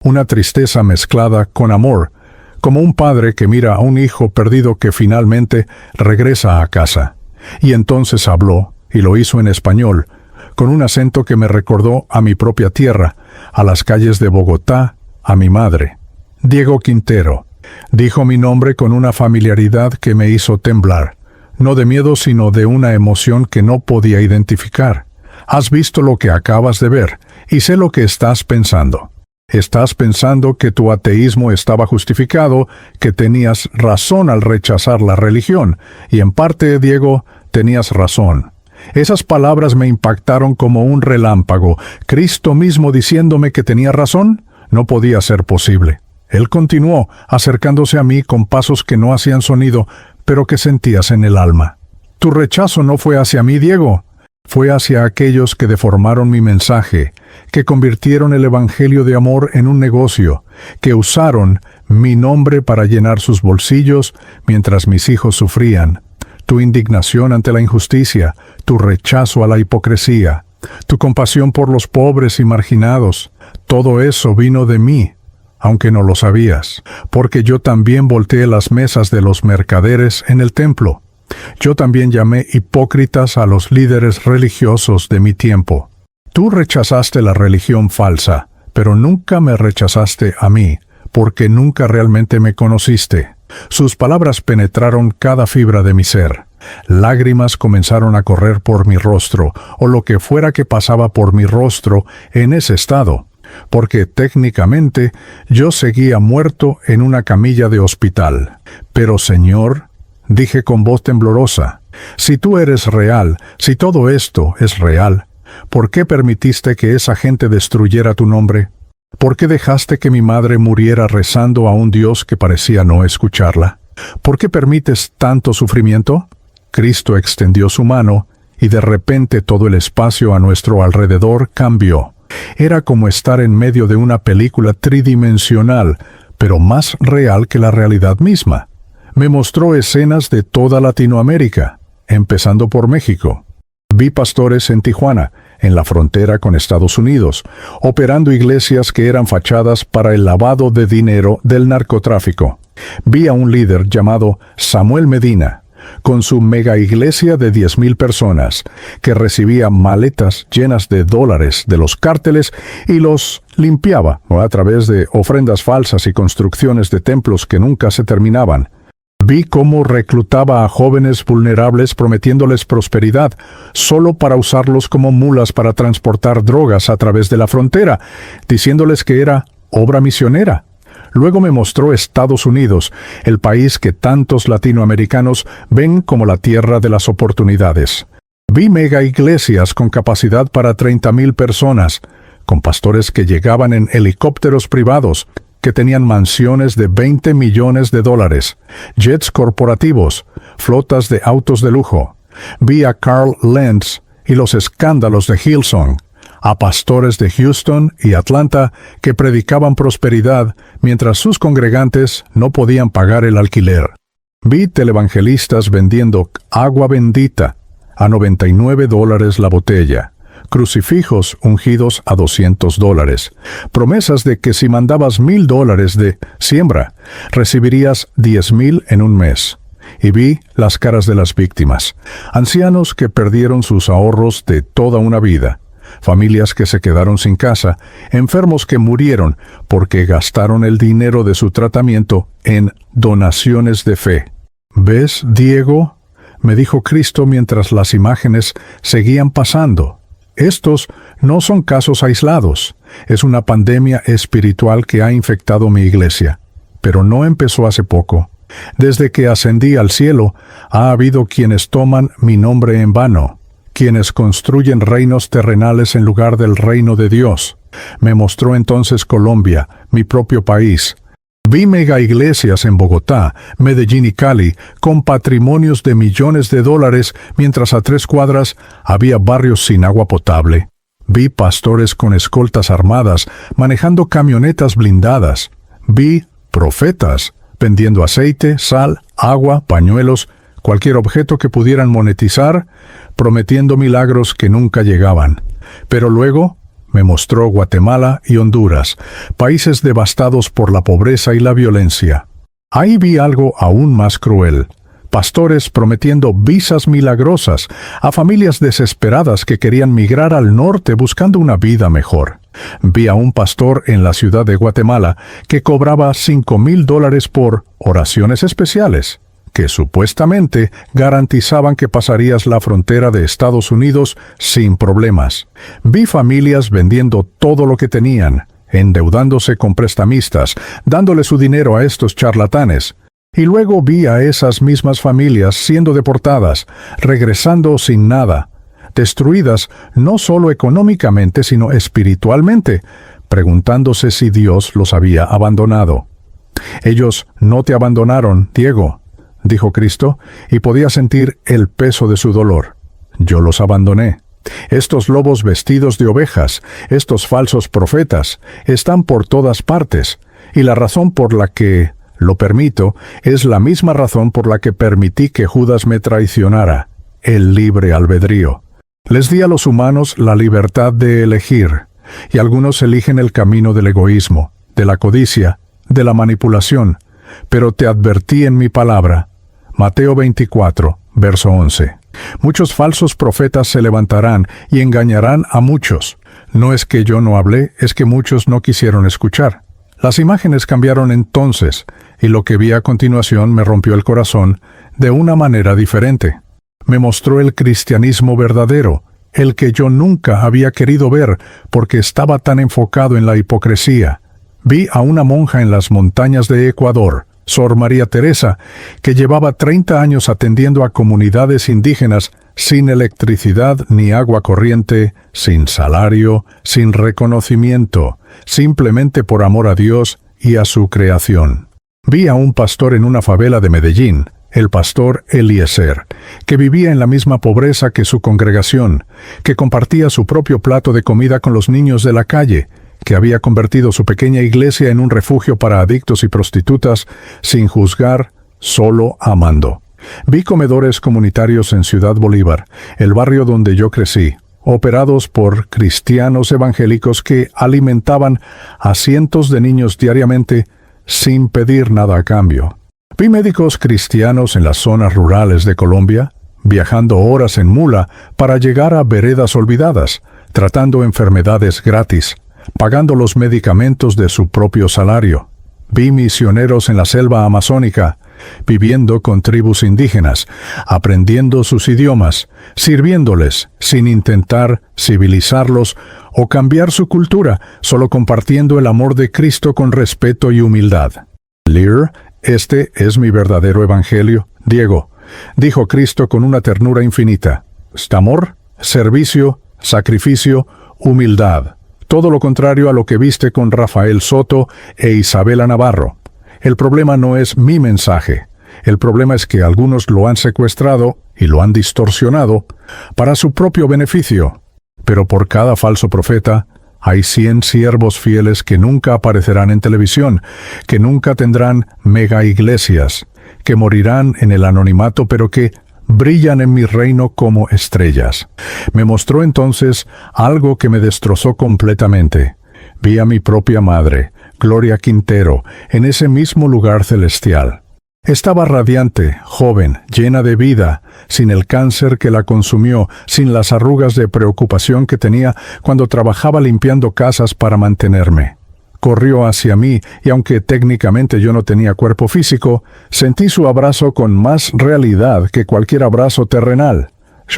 una tristeza mezclada con amor, como un padre que mira a un hijo perdido que finalmente regresa a casa. Y entonces habló, y lo hizo en español, con un acento que me recordó a mi propia tierra, a las calles de Bogotá, a mi madre. Diego Quintero. Dijo mi nombre con una familiaridad que me hizo temblar, no de miedo sino de una emoción que no podía identificar. Has visto lo que acabas de ver, y sé lo que estás pensando. Estás pensando que tu ateísmo estaba justificado, que tenías razón al rechazar la religión, y en parte, Diego, tenías razón. Esas palabras me impactaron como un relámpago. Cristo mismo diciéndome que tenía razón, no podía ser posible. Él continuó, acercándose a mí con pasos que no hacían sonido, pero que sentías en el alma. Tu rechazo no fue hacia mí, Diego. Fue hacia aquellos que deformaron mi mensaje, que convirtieron el Evangelio de amor en un negocio, que usaron mi nombre para llenar sus bolsillos mientras mis hijos sufrían. Tu indignación ante la injusticia, tu rechazo a la hipocresía, tu compasión por los pobres y marginados, todo eso vino de mí, aunque no lo sabías, porque yo también volteé las mesas de los mercaderes en el templo. Yo también llamé hipócritas a los líderes religiosos de mi tiempo. Tú rechazaste la religión falsa, pero nunca me rechazaste a mí, porque nunca realmente me conociste. Sus palabras penetraron cada fibra de mi ser. Lágrimas comenzaron a correr por mi rostro, o lo que fuera que pasaba por mi rostro en ese estado, porque técnicamente yo seguía muerto en una camilla de hospital. Pero Señor, dije con voz temblorosa, si tú eres real, si todo esto es real, ¿por qué permitiste que esa gente destruyera tu nombre? ¿Por qué dejaste que mi madre muriera rezando a un Dios que parecía no escucharla? ¿Por qué permites tanto sufrimiento? Cristo extendió su mano, y de repente todo el espacio a nuestro alrededor cambió. Era como estar en medio de una película tridimensional, pero más real que la realidad misma. Me mostró escenas de toda Latinoamérica, empezando por México. Vi pastores en Tijuana, en la frontera con Estados Unidos, operando iglesias que eran fachadas para el lavado de dinero del narcotráfico. Vi a un líder llamado Samuel Medina, con su mega iglesia de 10,000 personas, que recibía maletas llenas de dólares de los cárteles y los limpiaba a través de ofrendas falsas y construcciones de templos que nunca se terminaban. Vi cómo reclutaba a jóvenes vulnerables prometiéndoles prosperidad, solo para usarlos como mulas para transportar drogas a través de la frontera, diciéndoles que era obra misionera. Luego me mostró Estados Unidos, el país que tantos latinoamericanos ven como la tierra de las oportunidades. Vi mega iglesias con capacidad para 30,000 personas, con pastores que llegaban en helicópteros privados, que tenían mansiones de $20 millones, jets corporativos, flotas de autos de lujo. Vi a Carl Lentz y los escándalos de Hillsong, a pastores de Houston y Atlanta que predicaban prosperidad mientras sus congregantes no podían pagar el alquiler. Vi televangelistas vendiendo agua bendita a $99 la botella, crucifijos ungidos a $200, promesas de que si mandabas $1,000 de siembra, recibirías 10,000 en un mes. Y vi las caras de las víctimas, ancianos que perdieron sus ahorros de toda una vida, familias que se quedaron sin casa, enfermos que murieron porque gastaron el dinero de su tratamiento en donaciones de fe. ¿Ves, Diego?, me dijo Cristo mientras las imágenes seguían pasando. Estos no son casos aislados. Es una pandemia espiritual que ha infectado mi iglesia. Pero no empezó hace poco. Desde que ascendí al cielo, ha habido quienes toman mi nombre en vano, quienes construyen reinos terrenales en lugar del reino de Dios. Me mostró entonces Colombia, mi propio país. Vi mega iglesias en Bogotá, Medellín y Cali, con patrimonios de millones de dólares, mientras a 3 cuadras había barrios sin agua potable. Vi pastores con escoltas armadas, manejando camionetas blindadas. Vi profetas vendiendo aceite, sal, agua, pañuelos, cualquier objeto que pudieran monetizar, prometiendo milagros que nunca llegaban. Pero luego me mostró Guatemala y Honduras, países devastados por la pobreza y la violencia. Ahí vi algo aún más cruel. Pastores prometiendo visas milagrosas a familias desesperadas que querían migrar al norte buscando una vida mejor. Vi a un pastor en la ciudad de Guatemala que cobraba $5,000 por oraciones especiales, que supuestamente garantizaban que pasarías la frontera de Estados Unidos sin problemas. Vi familias vendiendo todo lo que tenían, endeudándose con prestamistas, dándole su dinero a estos charlatanes. Y luego vi a esas mismas familias siendo deportadas, regresando sin nada, destruidas no solo económicamente, sino espiritualmente, preguntándose si Dios los había abandonado. Ellos no te abandonaron, Diego, dijo Cristo, y podía sentir el peso de su dolor. Yo los abandoné. Estos lobos vestidos de ovejas, estos falsos profetas, están por todas partes, y la razón por la que lo permito es la misma razón por la que permití que Judas me traicionara, el libre albedrío. Les di a los humanos la libertad de elegir, y algunos eligen el camino del egoísmo, de la codicia, de la manipulación, pero te advertí en mi palabra. Mateo 24, verso 11. Muchos falsos profetas se levantarán y engañarán a muchos. No es que yo no hablé, es que muchos no quisieron escuchar. Las imágenes cambiaron entonces, y lo que vi a continuación me rompió el corazón de una manera diferente. Me mostró el cristianismo verdadero, el que yo nunca había querido ver porque estaba tan enfocado en la hipocresía. Vi a una monja en las montañas de Ecuador, Sor María Teresa, que llevaba 30 años atendiendo a comunidades indígenas sin electricidad ni agua corriente, sin salario, sin reconocimiento, simplemente por amor a Dios y a su creación. Vi a un pastor en una favela de Medellín, el pastor Eliezer, que vivía en la misma pobreza que su congregación, que compartía su propio plato de comida con los niños de la calle, que había convertido su pequeña iglesia en un refugio para adictos y prostitutas, sin juzgar, solo amando. Vi comedores comunitarios en Ciudad Bolívar, el barrio donde yo crecí, operados por cristianos evangélicos que alimentaban a cientos de niños diariamente sin pedir nada a cambio. Vi médicos cristianos en las zonas rurales de Colombia, viajando horas en mula para llegar a veredas olvidadas, tratando enfermedades gratis, pagando los medicamentos de su propio salario. Vi misioneros en la selva amazónica, viviendo con tribus indígenas, aprendiendo sus idiomas, sirviéndoles, sin intentar civilizarlos o cambiar su cultura, solo compartiendo el amor de Cristo con respeto y humildad. Lear, este es mi verdadero evangelio, Diego, dijo Cristo con una ternura infinita. ¿Es amor, servicio, sacrificio, humildad? Todo lo contrario a lo que viste con Rafael Soto e Isabela Navarro. El problema no es mi mensaje. El problema es que algunos lo han secuestrado y lo han distorsionado para su propio beneficio. Pero por cada falso profeta, hay 100 siervos fieles que nunca aparecerán en televisión, que nunca tendrán mega iglesias, que morirán en el anonimato, pero que brillan en mi reino como estrellas. Me mostró entonces algo que me destrozó completamente. Vi a mi propia madre, Gloria Quintero, en ese mismo lugar celestial. Estaba radiante, joven, llena de vida, sin el cáncer que la consumió, sin las arrugas de preocupación que tenía cuando trabajaba limpiando casas para mantenerme. Corrió hacia mí y aunque técnicamente yo no tenía cuerpo físico, sentí su abrazo con más realidad que cualquier abrazo terrenal.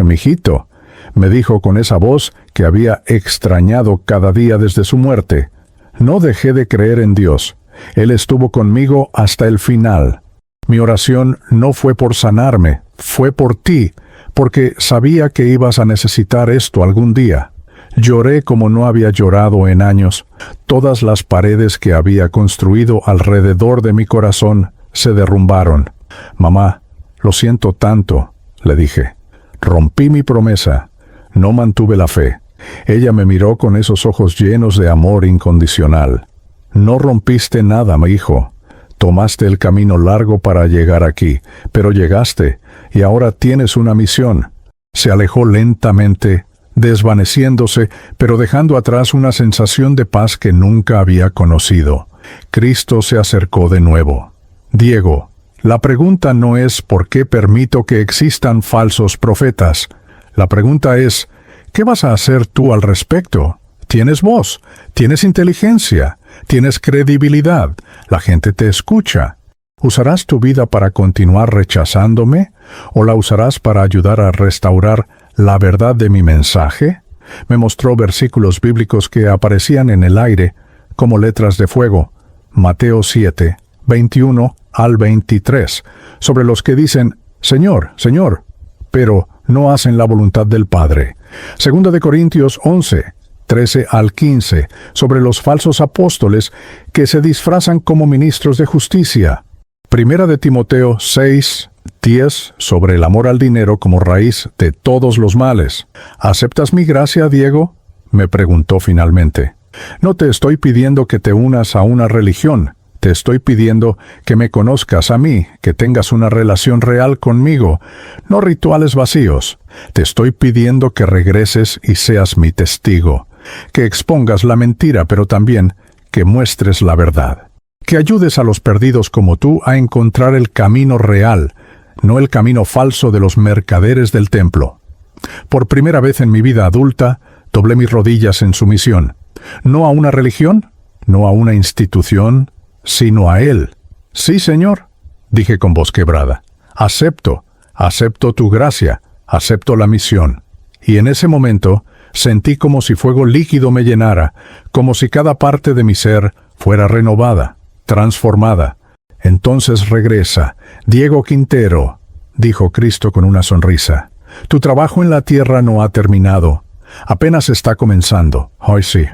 «Mijito», me dijo con esa voz que había extrañado cada día desde su muerte. No dejé de creer en Dios. Él estuvo conmigo hasta el final. Mi oración no fue por sanarme, fue por ti, porque sabía que ibas a necesitar esto algún día. Lloré como no había llorado en años. Todas las paredes que había construido alrededor de mi corazón se derrumbaron. «Mamá, lo siento tanto», le dije. Rompí mi promesa. No mantuve la fe. Ella me miró con esos ojos llenos de amor incondicional. «No rompiste nada, mi hijo. Tomaste el camino largo para llegar aquí, pero llegaste, y ahora tienes una misión». Se alejó lentamente, desvaneciéndose, pero dejando atrás una sensación de paz que nunca había conocido. Cristo se acercó de nuevo. «Diego, la pregunta no es ¿por qué permito que existan falsos profetas? La pregunta es, ¿qué vas a hacer tú al respecto? Tienes voz, tienes inteligencia, tienes credibilidad, la gente te escucha. ¿Usarás tu vida para continuar rechazándome o la usarás para ayudar a restaurar la verdad de mi mensaje?» Me mostró versículos bíblicos que aparecían en el aire como letras de fuego. Mateo 7, 21 al 23, sobre los que dicen, «Señor, Señor», pero no hacen la voluntad del Padre. Segunda de Corintios 11, 13 al 15, sobre los falsos apóstoles que se disfrazan como ministros de justicia. Primera de Timoteo 6, 10, sobre el amor al dinero como raíz de todos los males. ¿Aceptas mi gracia, Diego?, me preguntó finalmente. No te estoy pidiendo que te unas a una religión. Te estoy pidiendo que me conozcas a mí, que tengas una relación real conmigo, no rituales vacíos. Te estoy pidiendo que regreses y seas mi testigo, que expongas la mentira, pero también que muestres la verdad. Que ayudes a los perdidos como tú a encontrar el camino real, no el camino falso de los mercaderes del templo. Por primera vez en mi vida adulta, doblé mis rodillas en sumisión, no a una religión, no a una institución, sino a Él. Sí, Señor, dije con voz quebrada. Acepto tu gracia, acepto la misión. Y en ese momento sentí como si fuego líquido me llenara, como si cada parte de mi ser fuera renovada, transformada. Entonces regresa, Diego Quintero, dijo Cristo con una sonrisa. Tu trabajo en la tierra no ha terminado. Apenas está comenzando. Hoy sí.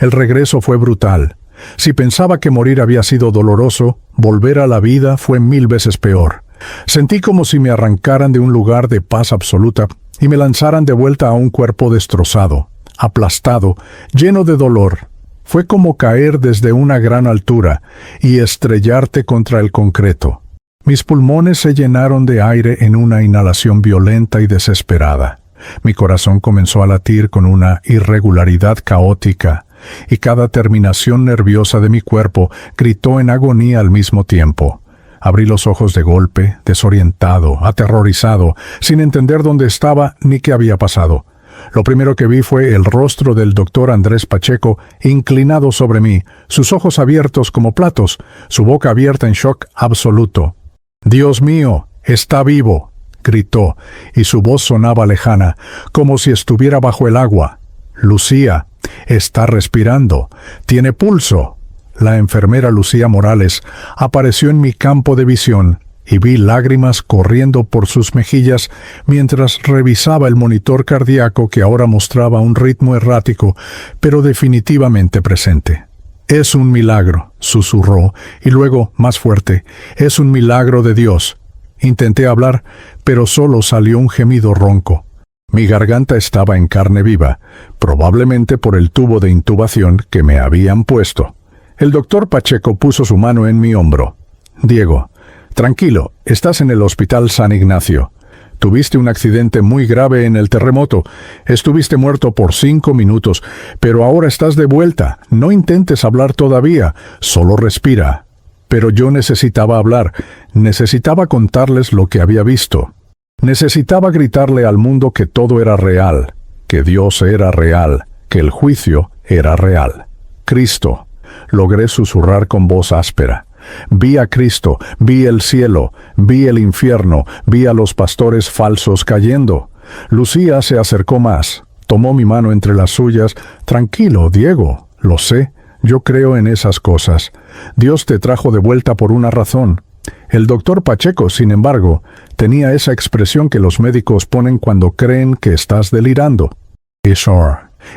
El regreso fue brutal. Si pensaba que morir había sido doloroso, volver a la vida fue 1000 veces peor. Sentí como si me arrancaran de un lugar de paz absoluta y me lanzaran de vuelta a un cuerpo destrozado, aplastado, lleno de dolor. Fue como caer desde una gran altura y estrellarte contra el concreto. Mis pulmones se llenaron de aire en una inhalación violenta y desesperada. Mi corazón comenzó a latir con una irregularidad caótica, y cada terminación nerviosa de mi cuerpo gritó en agonía al mismo tiempo. Abrí los ojos de golpe, desorientado, aterrorizado, sin entender dónde estaba ni qué había pasado. Lo primero que vi fue el rostro del doctor Andrés Pacheco inclinado sobre mí, sus ojos abiertos como platos, su boca abierta en shock absoluto. «¡Dios mío, está vivo!», gritó, y su voz sonaba lejana, como si estuviera bajo el agua. «Lucía, está respirando, tiene pulso». La enfermera Lucía Morales apareció en mi campo de visión y vi lágrimas corriendo por sus mejillas mientras revisaba el monitor cardíaco que ahora mostraba un ritmo errático, pero definitivamente presente. «Es un milagro», susurró, y luego, más fuerte, «es un milagro de Dios». Intenté hablar, pero solo salió un gemido ronco. Mi garganta estaba en carne viva, probablemente por el tubo de intubación que me habían puesto. El doctor Pacheco puso su mano en mi hombro. «Diego, tranquilo, estás en el Hospital San Ignacio. Tuviste un accidente muy grave en el terremoto. Estuviste muerto por 5 minutos, pero ahora estás de vuelta. No intentes hablar todavía, solo respira». Pero yo necesitaba hablar, necesitaba contarles lo que había visto. Necesitaba gritarle al mundo que todo era real, que Dios era real, que el juicio era real. «Cristo», logré susurrar con voz áspera. «Vi a Cristo, vi el cielo, vi el infierno, vi a los pastores falsos cayendo». Lucía se acercó más, tomó mi mano entre las suyas. «Tranquilo, Diego, lo sé, yo creo en esas cosas. Dios te trajo de vuelta por una razón». El doctor Pacheco, sin embargo, tenía esa expresión que los médicos ponen cuando creen que estás delirando.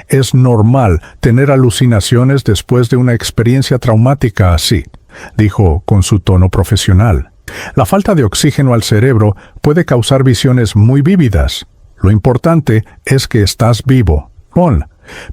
Es normal tener alucinaciones después de una experiencia traumática así», dijo con su tono profesional. «La falta de oxígeno al cerebro puede causar visiones muy vívidas. Lo importante es que estás vivo.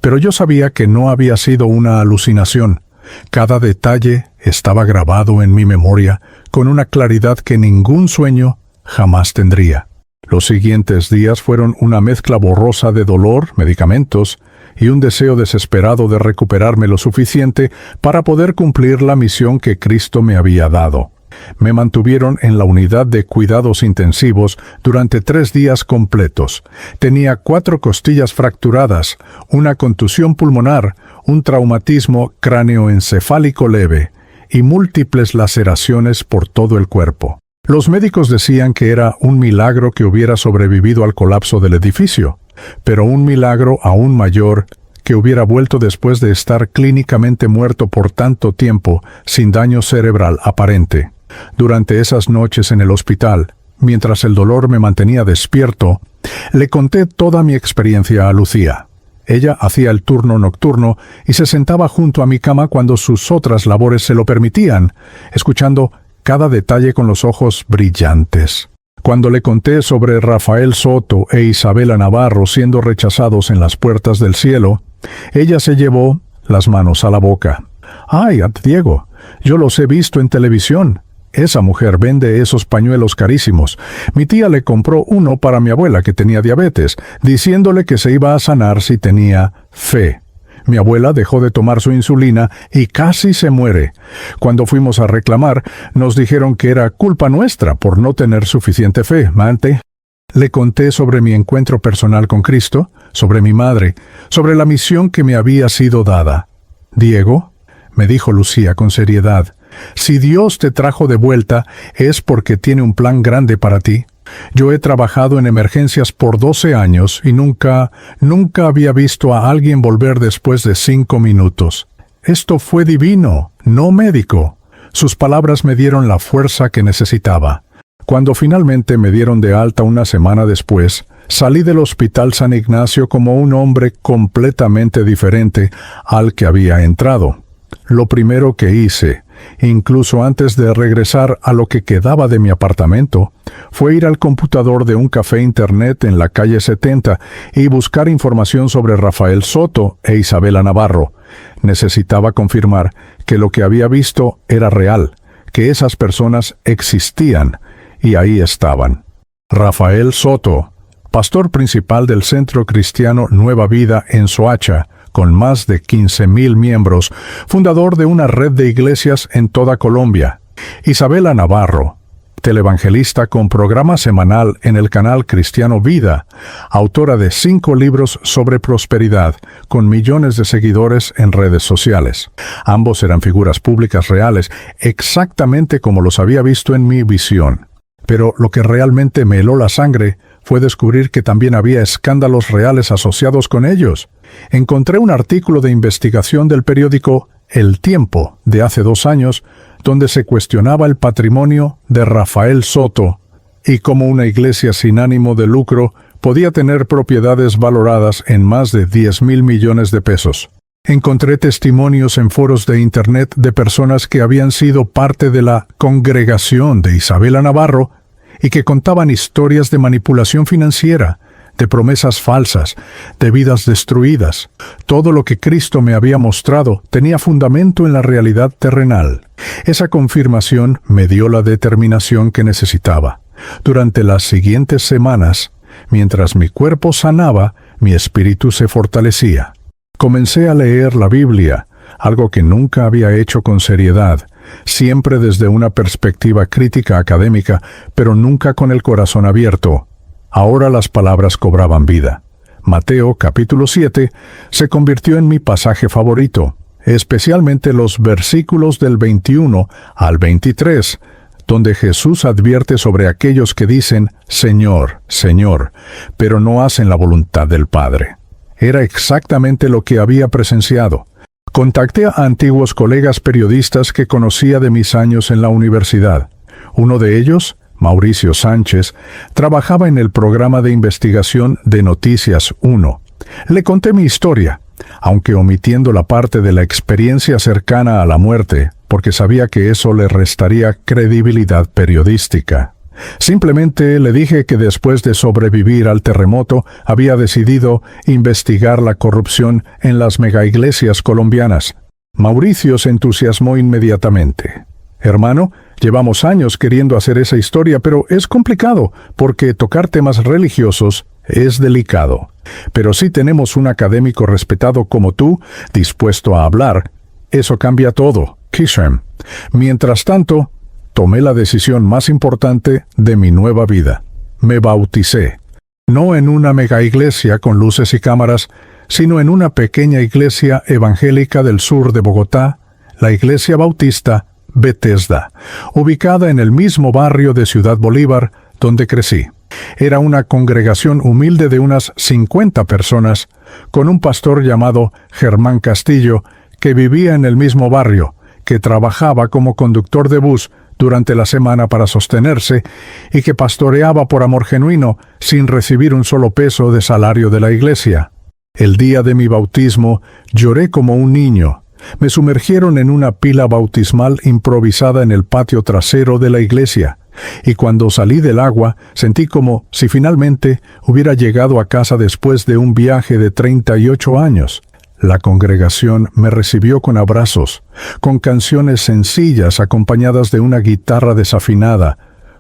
Pero yo sabía que no había sido una alucinación. Cada detalle estaba grabado en mi memoria con una claridad que ningún sueño jamás tendría. Los siguientes días fueron una mezcla borrosa de dolor, medicamentos y un deseo desesperado de recuperarme lo suficiente para poder cumplir la misión que Cristo me había dado. Me mantuvieron en la unidad de cuidados intensivos durante 3 días completos. Tenía 4 costillas fracturadas, una contusión pulmonar, un traumatismo cráneoencefálico leve y múltiples laceraciones por todo el cuerpo. Los médicos decían que era un milagro que hubiera sobrevivido al colapso del edificio, pero un milagro aún mayor que hubiera vuelto después de estar clínicamente muerto por tanto tiempo sin daño cerebral aparente. Durante esas noches en el hospital, mientras el dolor me mantenía despierto, Le conté toda mi experiencia a Lucía. Ella hacía el turno nocturno y se sentaba junto a mi cama cuando sus otras labores se lo permitían, escuchando cada detalle con los ojos brillantes. Cuando le conté sobre Rafael Soto e Isabela Navarro siendo rechazados en las puertas del cielo, ella se llevó las manos a la boca. «Ay, Diego, yo los he visto en televisión. Esa mujer vende esos pañuelos carísimos. Mi tía le compró uno para mi abuela que tenía diabetes, diciéndole que se iba a sanar si tenía fe. Mi abuela dejó de tomar su insulina y casi se muere. Cuando fuimos a reclamar, nos dijeron que era culpa nuestra por no tener suficiente fe, Mante». Le conté sobre mi encuentro personal con Cristo, sobre mi madre, sobre la misión que me había sido dada. «Diego», me dijo Lucía con seriedad, «si Dios te trajo de vuelta es porque tiene un plan grande para ti. Yo he trabajado en emergencias por 12 años y nunca había visto a alguien volver después de 5 minutos. Esto fue divino, no médico». Sus palabras me dieron la fuerza que necesitaba. Cuando finalmente me dieron de alta una semana después, salí del Hospital San Ignacio como un hombre completamente diferente al que había entrado. Lo primero que hice, incluso antes de regresar a lo que quedaba de mi apartamento, fue ir al computador de un café internet en la calle 70 y buscar información sobre Rafael Soto e Isabela Navarro. Necesitaba confirmar que lo que había visto era real, que esas personas existían, y ahí estaban. Rafael Soto, pastor principal del Centro Cristiano Nueva Vida en Soacha, con más de 15,000 miembros, fundador de una red de iglesias en toda Colombia. Isabela Navarro, televangelista con programa semanal en el canal Cristiano Vida, autora de 5 libros sobre prosperidad, con millones de seguidores en redes sociales. Ambos eran figuras públicas reales, exactamente como los había visto en mi visión. Pero lo que realmente me heló la sangre fue descubrir que también había escándalos reales asociados con ellos. Encontré un artículo de investigación del periódico El Tiempo de hace 2 años, donde se cuestionaba el patrimonio de Rafael Soto y cómo una iglesia sin ánimo de lucro podía tener propiedades valoradas en más de 10,000 millones de pesos. Encontré testimonios en foros de Internet de personas que habían sido parte de la congregación de Isabela Navarro y que contaban historias de manipulación financiera, de promesas falsas, de vidas destruidas. Todo lo que Cristo me había mostrado tenía fundamento en la realidad terrenal. Esa confirmación me dio la determinación que necesitaba. Durante las siguientes semanas, mientras mi cuerpo sanaba, mi espíritu se fortalecía. Comencé a leer la Biblia, algo que nunca había hecho con seriedad, siempre desde una perspectiva crítica académica, pero nunca con el corazón abierto. Ahora las palabras cobraban vida. Mateo capítulo 7 se convirtió en mi pasaje favorito, especialmente los versículos del 21 al 23, donde Jesús advierte sobre aquellos que dicen «Señor, Señor», pero no hacen la voluntad del Padre. Era exactamente lo que había presenciado. Contacté a antiguos colegas periodistas que conocía de mis años en la universidad. Uno de ellos, Mauricio Sánchez, trabajaba en el programa de investigación de Noticias 1. Le conté mi historia, aunque omitiendo la parte de la experiencia cercana a la muerte, porque sabía que eso le restaría credibilidad periodística. Simplemente le dije que después de sobrevivir al terremoto había decidido investigar la corrupción en las megaiglesias colombianas. Mauricio se entusiasmó inmediatamente. «Hermano, llevamos años queriendo hacer esa historia, pero es complicado, porque tocar temas religiosos es delicado. Pero si tenemos un académico respetado como tú, dispuesto a hablar, eso cambia todo, Kishem. Mientras tanto, tomé la decisión más importante de mi nueva vida. Me bauticé. No en una megaiglesia con luces y cámaras, sino en una pequeña iglesia evangélica del sur de Bogotá, la Iglesia Bautista Bethesda, ubicada en el mismo barrio de Ciudad Bolívar, donde crecí. Era una congregación humilde de unas 50 personas, con un pastor llamado Germán Castillo, que vivía en el mismo barrio, que trabajaba como conductor de bus, durante la semana para sostenerse y que pastoreaba por amor genuino sin recibir un solo peso de salario de la iglesia. El día de mi bautismo lloré como un niño. Me sumergieron en una pila bautismal improvisada en el patio trasero de la iglesia, y cuando salí del agua sentí como si finalmente hubiera llegado a casa después de un viaje de 38 años. La congregación me recibió con abrazos, con canciones sencillas acompañadas de una guitarra desafinada,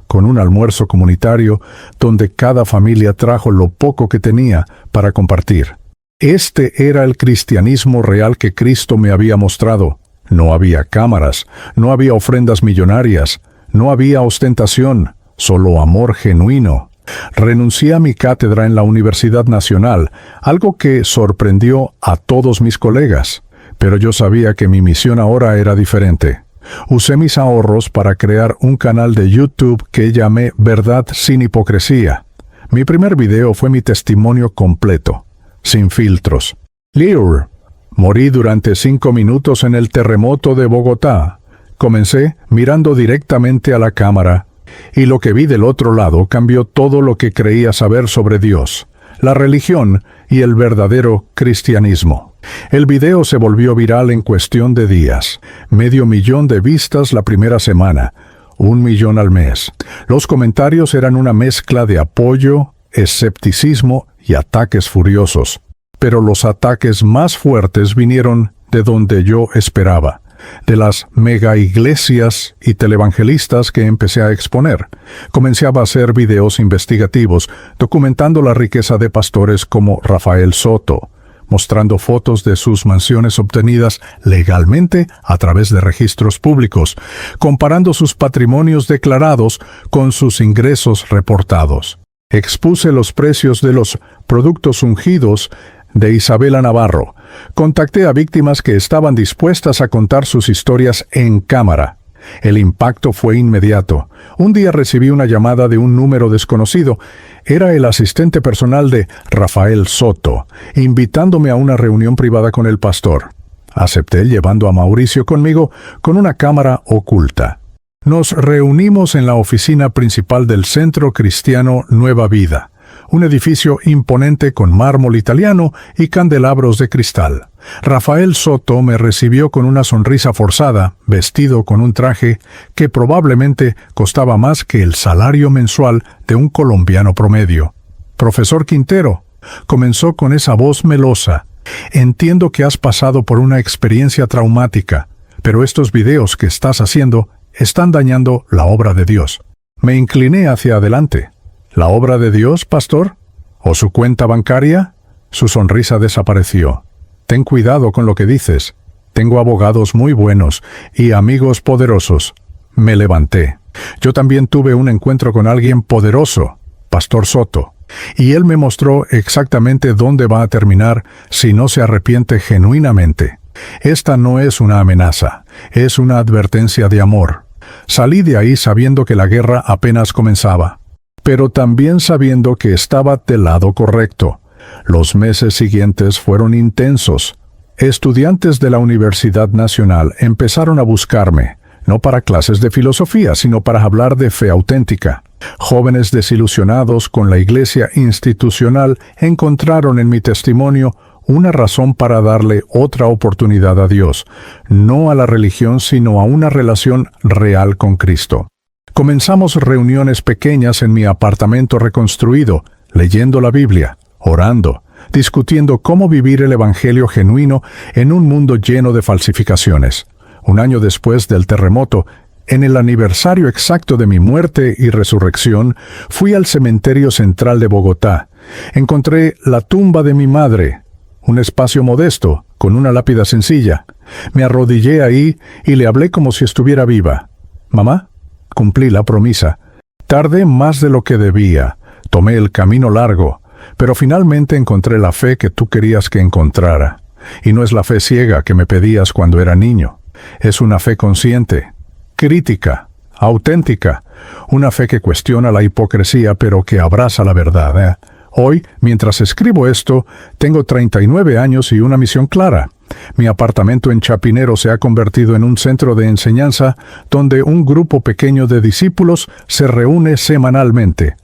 con un almuerzo comunitario donde cada familia trajo lo poco que tenía para compartir. Este era el cristianismo real que Cristo me había mostrado. No había cámaras, no había ofrendas millonarias, no había ostentación, solo amor genuino. Renuncié a mi cátedra en la Universidad Nacional, algo que sorprendió a todos mis colegas, pero yo sabía que mi misión ahora era diferente. Usé mis ahorros para crear un canal de YouTube que llamé Verdad sin Hipocresía. Mi primer video fue mi testimonio completo, sin filtros. Lear. Morí durante 5 minutos en el terremoto de Bogotá. Comencé mirando directamente a la cámara, y lo que vi del otro lado cambió todo lo que creía saber sobre Dios, la religión y el verdadero cristianismo. El video se volvió viral en cuestión de días. 500,000 de vistas la primera semana, 1,000,000 al mes. Los comentarios eran una mezcla de apoyo, escepticismo y ataques furiosos. Pero los ataques más fuertes vinieron de donde yo esperaba, de las mega iglesias y televangelistas que empecé a exponer. Comencé a hacer videos investigativos, documentando la riqueza de pastores como Rafael Soto, mostrando fotos de sus mansiones obtenidas legalmente a través de registros públicos, comparando sus patrimonios declarados con sus ingresos reportados. Expuse los precios de los productos ungidos de Isabela Navarro. Contacté a víctimas que estaban dispuestas a contar sus historias en cámara. El impacto fue inmediato. Un día recibí una llamada de un número desconocido. Era el asistente personal de Rafael Soto, invitándome a una reunión privada con el pastor. Acepté llevando a Mauricio conmigo con una cámara oculta. Nos reunimos en la oficina principal del Centro Cristiano Nueva Vida, un edificio imponente con mármol italiano y candelabros de cristal. Rafael Soto me recibió con una sonrisa forzada, vestido con un traje que probablemente costaba más que el salario mensual de un colombiano promedio. «Profesor Quintero», comenzó con esa voz melosa, «entiendo que has pasado por una experiencia traumática, pero estos videos que estás haciendo están dañando la obra de Dios». Me incliné hacia adelante. «¿La obra de Dios, pastor? ¿O su cuenta bancaria?» Su sonrisa desapareció. «Ten cuidado con lo que dices. Tengo abogados muy buenos y amigos poderosos». Me levanté. Yo también tuve un encuentro con alguien poderoso, Pastor Soto, y él me mostró exactamente dónde va a terminar si no se arrepiente genuinamente. Esta no es una amenaza, es una advertencia de amor. Salí de ahí sabiendo que la guerra apenas comenzaba, pero también sabiendo que estaba del lado correcto. Los meses siguientes fueron intensos. Estudiantes de la Universidad Nacional empezaron a buscarme, no para clases de filosofía, sino para hablar de fe auténtica. Jóvenes desilusionados con la iglesia institucional encontraron en mi testimonio una razón para darle otra oportunidad a Dios, no a la religión, sino a una relación real con Cristo. Comenzamos reuniones pequeñas en mi apartamento reconstruido, leyendo la Biblia, orando, discutiendo cómo vivir el Evangelio genuino en un mundo lleno de falsificaciones. Un año después del terremoto, en el aniversario exacto de mi muerte y resurrección, fui al cementerio central de Bogotá. Encontré la tumba de mi madre, un espacio modesto, con una lápida sencilla. Me arrodillé ahí y le hablé como si estuviera viva. «Mamá, cumplí la promesa. Tardé más de lo que debía. Tomé el camino largo, pero finalmente encontré la fe que tú querías que encontrara. Y no es la fe ciega que me pedías cuando era niño. Es una fe consciente, crítica, auténtica, una fe que cuestiona la hipocresía pero que abraza la verdad. Hoy, mientras escribo esto, tengo 39 años y una misión clara: Mi apartamento en Chapinero se ha convertido en un centro de enseñanza donde un grupo pequeño de discípulos se reúne semanalmente.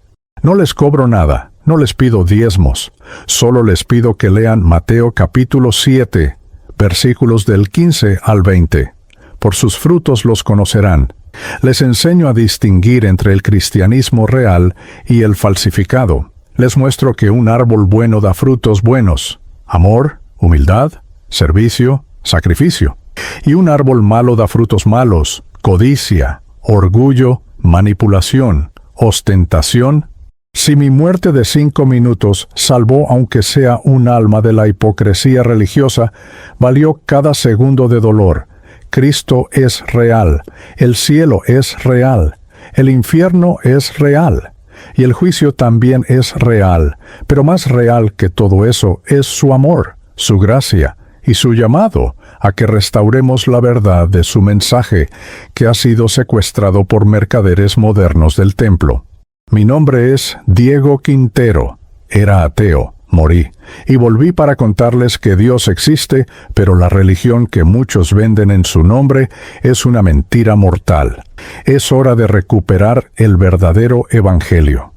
No les cobro nada, no les pido diezmos, solo les pido que lean Mateo capítulo 7, versículos del 15 al 20. Por sus frutos los conocerán. Les enseño a distinguir entre el cristianismo real y el falsificado. Les muestro que un árbol bueno da frutos buenos: amor, humildad, servicio, sacrificio. Y un árbol malo da frutos malos: codicia, orgullo, manipulación, ostentación. Si mi muerte de 5 minutos salvó aunque sea un alma de la hipocresía religiosa, valió cada segundo de dolor. Cristo es real, el cielo es real, el infierno es real, y el juicio también es real, pero más real que todo eso es su amor, su gracia y su llamado a que restauremos la verdad de su mensaje, que ha sido secuestrado por mercaderes modernos del templo. Mi nombre es Diego Quintero. Era ateo, morí, y volví para contarles que Dios existe, pero la religión que muchos venden en su nombre es una mentira mortal. Es hora de recuperar el verdadero evangelio.